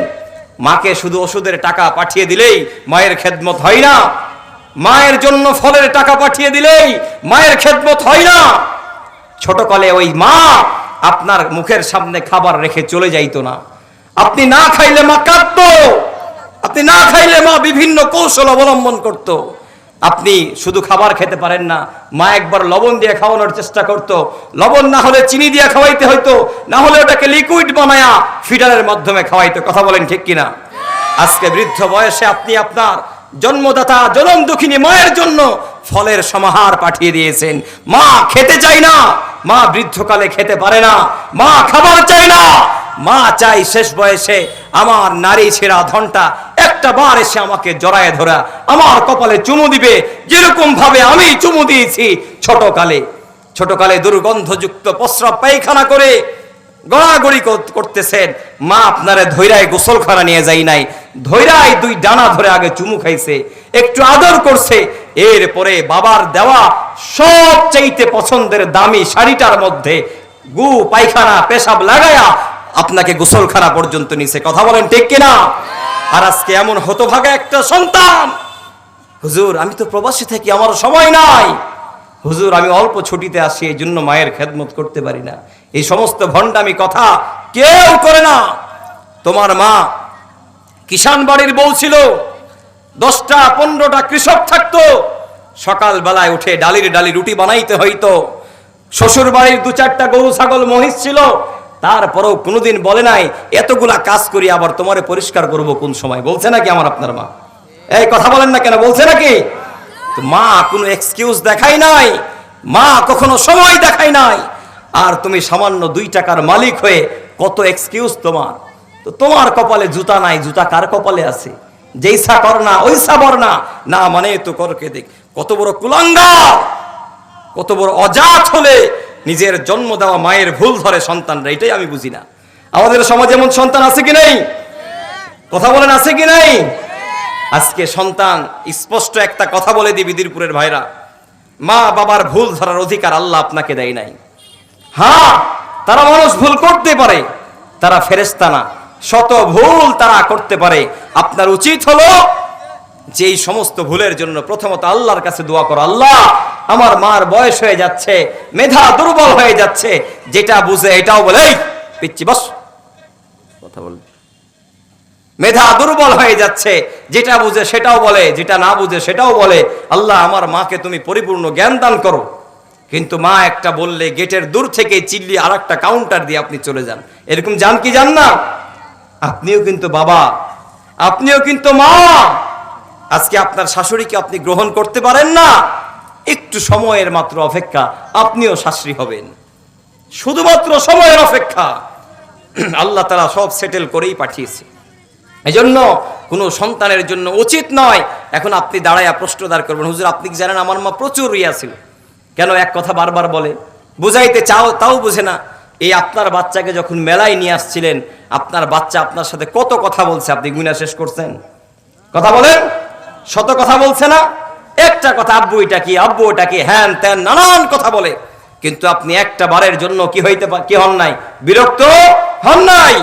মাকে শুধু ওষুধের টাকা পাঠিয়ে দিলেই মায়ের খেদমত হয় না, মায়ের জন্য ফলের টাকা পাঠিয়ে দিলেই মায়ের খেদমত হয় না। ছোটকালে ওই মা আপনার মুখের সামনে খাবার রেখে চলে যাইতো না, আপনি না খাইলে মা কাঁদতো, আপনি না খাইলে মা বিভিন্ন কৌশল অবলম্বন করত। আপনি শুধু খাবার খেতে পারেন না, মা একবার লবণ দিয়ে খাওয়ানোর চেষ্টা করতো, লবণ না হলে চিনি দিয়ে খাওয়াইতে হইতো, না হলে ওটাকে লিকুইড বানায়া ফিডারের মাধ্যমে খাওয়াইতো। কথা বলেন ঠিক কিনা? আজকে বৃদ্ধ বয়সে আপনি আপনার জন্মদাতা জনম দুঃখিনী মায়ের জন্য ফলের সমাহার পাঠিয়ে দিয়েছেন। মা খেতে চায় না, মা বৃদ্ধকালে খেতে পারে না, মা খাবার চায় না, মা চাই শেষ বয়সে আমার নারী ছেঁড়া ধনটা একটা বার এসে আমাকে জড়ায় ধরা, আমার কপালে চুমু দিবে, যেরকম ভাবে আমি চুমু দিয়েছি ছোটকালে দুর্গন্ধযুক্ত প্রস্রাব পায়খানা করে গড়াগড়ি করতেছেন। মা আপনারে ধৈরায় গোসলখানা নিয়ে যাই নাই, ধৈরায় দুই ডানা ধরে আগে চুমু খাইছে, একটু আদর করছে, এরপরে বাবার দেওয়া সবচাইতে পছন্দের দামি শাড়িটার মধ্যে গু পায়খানা পেশাব লাগায়া আপনাকে গোসলখানা পর্যন্ত নিছে। কথা বলেন ঠিক কিনা? আর আজকে এমন হতভাগা একটা সন্তান, হুজুর আমি তো প্রবাসী থাকি, আমার সময় নাই, হুজুর আমি অল্প ছুটিতে আসি, এই জন্য মায়ের খেদমত করতে পারি না। এই সমস্ত ভণ্ডামি কথা কেউ করে না। তোমার মা কিষান বাড়ির বউ ছিল, 10টা 15টা কৃষক থাকতো, সকাল বেলায় উঠে ডালির ডালি রুটি বানাইতে হইতো। শ্বশুর বাড়ির 2-4টা গরু ছাগল মহিষ ছিল, তারপরেও কোনোদিন বলে নাই এতগুলা কাজ করি আবার তোমারে পরিষ্কার করব কোন সময়। বলছে নাকি আমার আপনার মা? এই কথা বলেন না কেন, বলছে নাকি? তো মা কোনো এক্সকিউজ দেখাই নাই, মা কখনো সময় দেখাই নাই। আর তুমি সামান্য 2 টাকার মালিক হয়ে কত এক্সকিউজ তোমার। তো তোমার কপালে জুতা নাই, জুতা কার কপালে আছে? যেইসা কর না ওইসা বর না, না মানে তো করকে দেখ। কত বড় কুলাঙ্গার, কত বড় অজাত হলে নিজের জন্ম দেওয়া মায়ের ভুল ধরে সন্তানরা, এটাই আমি বুঝি না। আমাদের সমাজে এমন সন্তান আছে কি নেই? কথা বলেন আছে কি নেই? আজকে সন্তান স্পষ্ট একটা কথা বলে দিই বিদিরপুরের ভাইরা, মা বাবার ভুল ধরার অধিকার আল্লাহ আপনাকে দেয় নাই। হ্যাঁ, তারা মানুষ ভুল করতে পারে, তারা ফেরেশতা না, শত ভুল তারা করতে পারে। আপনার উচিত হলো যে এই সমস্ত ভুলের জন্য প্রথমত আল্লাহর কাছে দোয়া করো, আল্লাহ আমার মার বয়স হয়ে যাচ্ছে, মেধা দুর্বল হয়ে যাচ্ছে, যেটা বুঝে এটাও বলে, এই পিচ্চি বস কথা বল, মেধা দুর্বল হয়ে যাচ্ছে, যেটা বুঝে সেটাও বলে, যেটা না বুঝে সেটাও বলে। আল্লাহ আমার মাকে তুমি পরিপূর্ণ জ্ঞান দান করো। কিন্তু মা একটা বললে গেটের দূর থেকে চিল্লি আর একটা কাউন্টার দিয়ে আপনি চলে যান, এরকম যান কি যান না? আপনিও কিন্তু বাবা, আপনিও কিন্তু মা। আজকে আপনার শাশুড়িকে আপনি গ্রহণ করতে পারেন না, একটু সময়ের মাত্র অপেক্ষা, আপনিও শাশুড়ি হবেন। শুধুমাত্র সময়ের অপেক্ষা, আল্লাহ তাআলা সব সেটেল করেই পাঠিয়েছে। এজন্য কোনো সন্তানের জন্য উচিত নয় এখন আপনি দাঁড়ায়া প্রশ্নদার করবেন, হুজুর আপনি কি জানেন আমার মা প্রচুর ইয়া ছিল। কেন এক কথা বারবার বলে, বুঝাইতে চাও তাও বুঝে না। এই আপনার বাচ্চাকে যখন মেলায় নিয়ে আসছিলেন, আপনার বাচ্চা আপনার সাথে কত কথা বলছে, আপনি গুণা শেষ করছেন? কথা বলেন, শত কথা বলছে না? একটা কথা, আব্বু এটা কি, আব্বু ওটা কি, হ্যান ত্যান নানান কথা বলে, কিন্তু আপনি একটা বারের জন্য কি হন নাই? বিরক্ত হন নাই।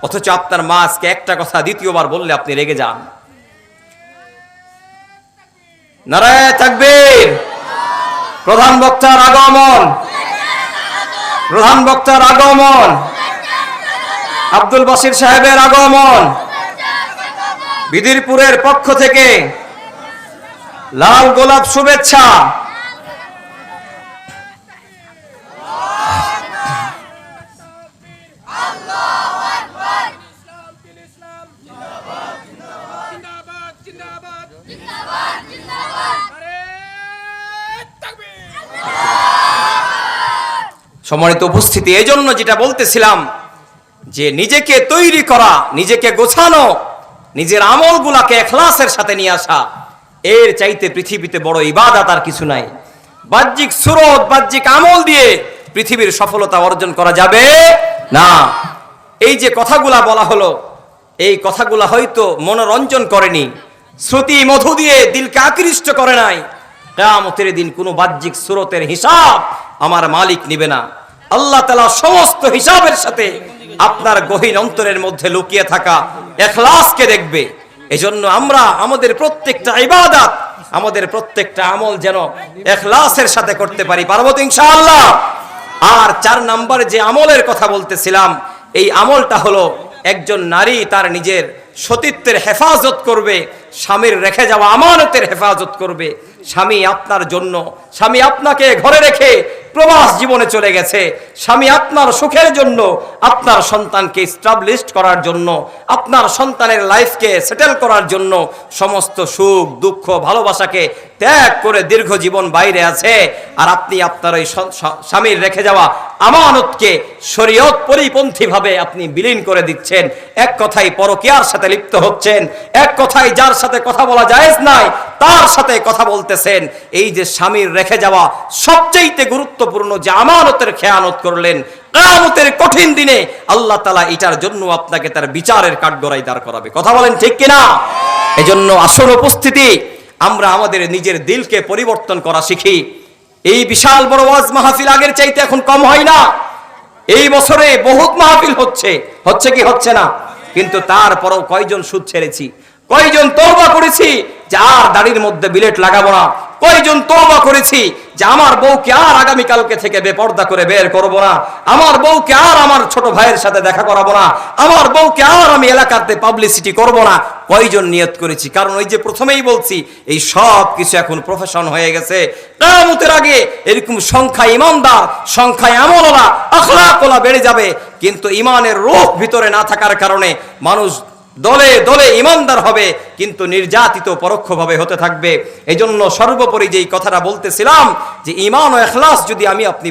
অথচ আপনার মা আজকে একটা কথা দ্বিতীয়বার বললে আপনি রেগে যান। নারায়ে তাকবীর। প্রধান বক্তার আগমন, প্রধান বক্তার আগমন, আব্দুল বাসির সাহেবের আগমন। বিদিরপুরের পক্ষ থেকে লাল গোলাপ শুভেচ্ছা। সম্মানিত উপস্থিতি, এই জন্য যেটা বলতেছিলাম যে নিজেকে তৈরি করা, নিজেকে গোছানো, নিজের আমলগুলাকে ইখলাসের সাথে নিয়ে আসা, এর চাইতে পৃথিবীতে বড় ইবাদত আর কিছু নাই। বাহ্যিক সুরত, বাহ্যিক আমল দিয়ে পৃথিবীর সফলতা অর্জন করা যাবে না। এই যে কথাগুলা বলা হলো, এই কথাগুলা হয়তো মনোরঞ্জন করেনি, শ্রুতি মধু দিয়ে দিলকে আকৃষ্ট করে নাই। কিয়ামতের দিন কোনো বাহ্যিক সুরতের হিসাব আমার মালিক নিবে না। আল্লাহ তাআলা সমস্ত হিসাবের সাথে আপনার গহীন অন্তরের মধ্যে লুকিয়ে থাকা ইখলাসকে দেখবে। এজন্য আমরা আমাদের প্রত্যেকটা ইবাদত, আমাদের প্রত্যেকটা আমল যেন ইখলাসের সাথে করতে পারি। পারবো তো ইনশাআল্লাহ? আর 4 নম্বর যে আমলের কথা বলতেছিলাম, এই আমলটা হলো একজন নারী তার নিজের সতীত্বের হেফাজত করবে, স্বামীর রেখে যাওয়া আমানতের হেফাজত করবে। স্বামী আপনার জন্য, স্বামী আপনাকে ঘরে রেখে প্রবাস জীবনে চলে গেছে, স্বামী আপনার সুখের জন্য, আপনার সন্তানকে এস্টাবলিশড করার জন্য, আপনার সন্তানের লাইফকে সেটেল করার জন্য সমস্ত সুখ দুঃখ ভালোবাসাকে ত্যাগ করে দীর্ঘ জীবন বাইরে আছে। আর আপনি আপনার ওই স্বামীর রেখে যাওয়া আমানতকে শরীয়ত পরিপন্থীভাবে আপনি বিলীন করে দিচ্ছেন। এক কথায় পরকীয়ার সাথে লিপ্ত হচ্ছেন, এক কথায় যার সাথে কথা বলা জায়েজ নাই তার সাথে কথা বলতেছেন। এই যে স্বামীর রেখে যাওয়া সবচেয়ে গুরুত্বপূর্ণ যে আমানতের খেয়ানত করলেন, কিয়ামতের কঠিন দিনে আল্লাহ তাআলা এটার জন্য আপনাকে তার বিচারের কাঠগড়ায় দাঁড় করাবে। কথা বলেন ঠিক কিনা? এজন্য আসল উপস্থিতি, আমরা আমাদের নিজের দিলকে পরিবর্তন করা শিখি। এই বিশাল বড় ওয়াজ মাহফিল আগের চাইতে এখন কম হয় না। এই বছরে বহুত মাহফিল হচ্ছে কি হচ্ছে না? কিন্তু তারপরও কয়জন সুদ ছেড়েছি, কয়জন তওবা করেছি যে আর দাড়ির মধ্যে বিলেট লাগাবো না, কয়জন তওবা করেছি যে আমার বউকে আর আগামীকালকে থেকে বেপর্দা করে বের করব না, আমার বউকে আর আমার ছোট ভাইয়ের সাথে দেখা করাবো না, আমার বউকে আর আমি এলাকাতে পাবলিসিটি করব না। কয়জন নিয়ত করেছি? কারণ ওই যে প্রথমেই বলছি, এই সব কিছু এখন প্রফেশন হয়ে গেছে। কিয়ামতের আগে এরকম সংখ্যায় ইমানদার, সংখ্যায় আমলওয়ালা, আখলাকওয়ালা বেড়ে যাবে, কিন্তু ইমানের রূহ ভিতরে না থাকার কারণে মানুষ দলে দলে ইমানদার হবে কিন্তু নির্যাতিত পরোক্ষভাবে হতে থাকবে। এই জন্য সর্বোপরি যেই কথাটা বলতেছিলাম যে ঈমান ও ইখলাস যদি আমি আপনি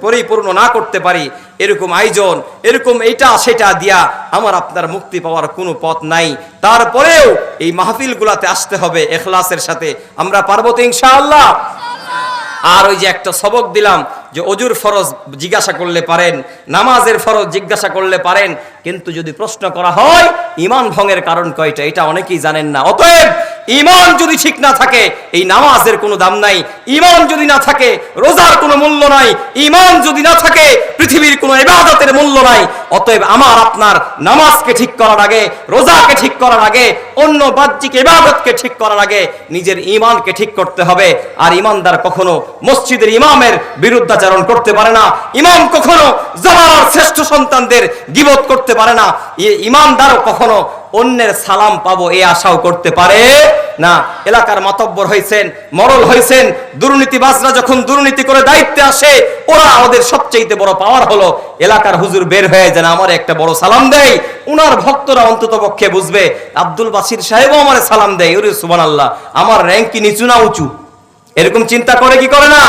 পরিপূর্ণ না করতে পারি, এরকম আয়োজন, এরকম এটা সেটা দিয়া আমার আপনার মুক্তি পাওয়ার কোনো পথ নাই। তারপরেও এই মাহফিলগুলাতে আসতে হবে ইখলাসের সাথে। আমরা পারবো তো ইনশাআল্লাহ? আর ওই যে একটা সবক দিলাম যে অজুর ফরজ জিজ্ঞাসা করলে পারেন, নামাজের ফরজ জিজ্ঞাসা করলে পারেন, কিন্তু যদি প্রশ্ন করা হয় ঈমান ভঙ্গের কারণ কয়টা, এটা অনেকেই জানেন না। অতএব ঈমান যদি ঠিক না থাকে এই নামাজের কোনো দাম নাই, ঈমান যদি না থাকে রোজার কোনো মূল্য নাই, ঈমান যদি না থাকে পৃথিবীর কোনো ইবাদতের মূল্য নাই। অতএব আমার আপনার নামাজকে ঠিক করার আগে, রোজাকে ঠিক করার আগে, অন্য বাহ্যিক ইবাদতকে ঠিক করার আগে নিজের ঈমানকে ঠিক করতে হবে। আর ঈমানদার কখনো মসজিদের ইমামের বিরুদ্ধাচরণ করতে পারে না, ইমাম কখনো জামানার শ্রেষ্ঠ সন্তানদের গীবত করতে পারে না, ঈমানদারও কখনো অন্যের সালাম পাবো এই আশাও করতে পারে না। এলাকার মাতব্বর হয়েছেন, মরল হয়েছেন, দুর্নীতিবাজরা যখন দুর্নীতি করে দায়িত্বে আসে, ওরা ওদের সবচেয়ে বড় পাওয়ার হলো এলাকার হুজুর বের হয়ে যেন আমার একটা বড় সালাম দেয়, উনার ভক্তরা অন্তত পক্ষে বুঝবে আব্দুল বাসির সাহেবও আমার সালাম দেয়, ওরে সুবহানাল্লাহ, আমার র্যাঙ্ক কি নিচু না উঁচু? এরকম চিন্তা করে কি করে না?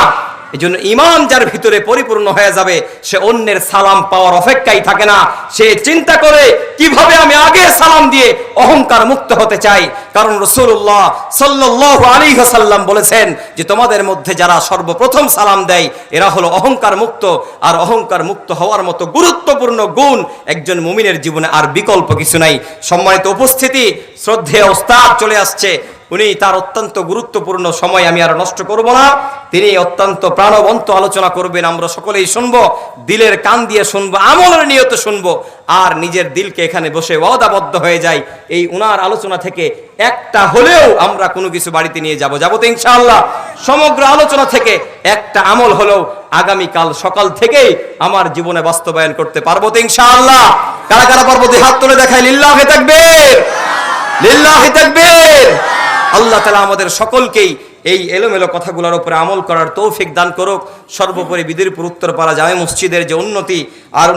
এই জন্য ঈমান যার ভিতরে পরিপূর্ণ হয়ে যাবে সে অন্যের সালাম পাওয়ার অপেক্ষায় থাকে না, সে চিন্তা করে কিভাবে আমি আগে সালাম দিয়ে অহংকার মুক্ত হতে চাই। কারণ রাসূলুল্লাহ সাল্লাল্লাহু আলাইহি ওয়াসাল্লাম বলেছেন যে তোমাদের মধ্যে যারা সর্বপ্রথম সালাম দেয় এরা হলো অহংকার মুক্ত। আর অহংকার মুক্ত হওয়ার মতো গুরুত্বপূর্ণ গুণ একজন মুমিনের জীবনে আর বিকল্প কিছু নাই। সম্মানিত উপস্থিতি, শ্রদ্ধেয় ওস্তাদ চলে আসছে, উনি তার অত্যন্ত গুরুত্বপূর্ণ সময় আমি আর নষ্ট করব না। তিনি অত্যন্ত প্রাণবন্ত আলোচনা করবেন, আমরা সকলেই শুনবো, দিলের কান দিয়ে শুনবো, আমলের নিয়তে শুনবো। আর নিজের দিলকে এখানে বসে ওয়াদাবদ্ধ হয়ে যায় এই উনার আলোচনা থেকে একটা হলেও আমরা কোনো কিছু বাড়িতে নিয়ে যাবো তো ইনশাআল্লাহ। সমগ্র আলোচনা থেকে একটা আমল হলেও আগামীকাল সকাল থেকেই আমার জীবনে বাস্তবায়ন করতে পারবো তো ইনশাআল্লাহ। কারা কারা পারবো হাত তুলে দেখায় লিল্লাহি তাকবীর, লিল্লাহি তাকবীর। আল্লাহ তাআলা আমাদের সকলকেই এই এলোমেলো কথাগুলোর উপরে আমল করার তৌফিক দান করুক। সর্বোপরি বিদিরপুর উত্তরপাড়া জামে মসজিদের যে উন্নতি আর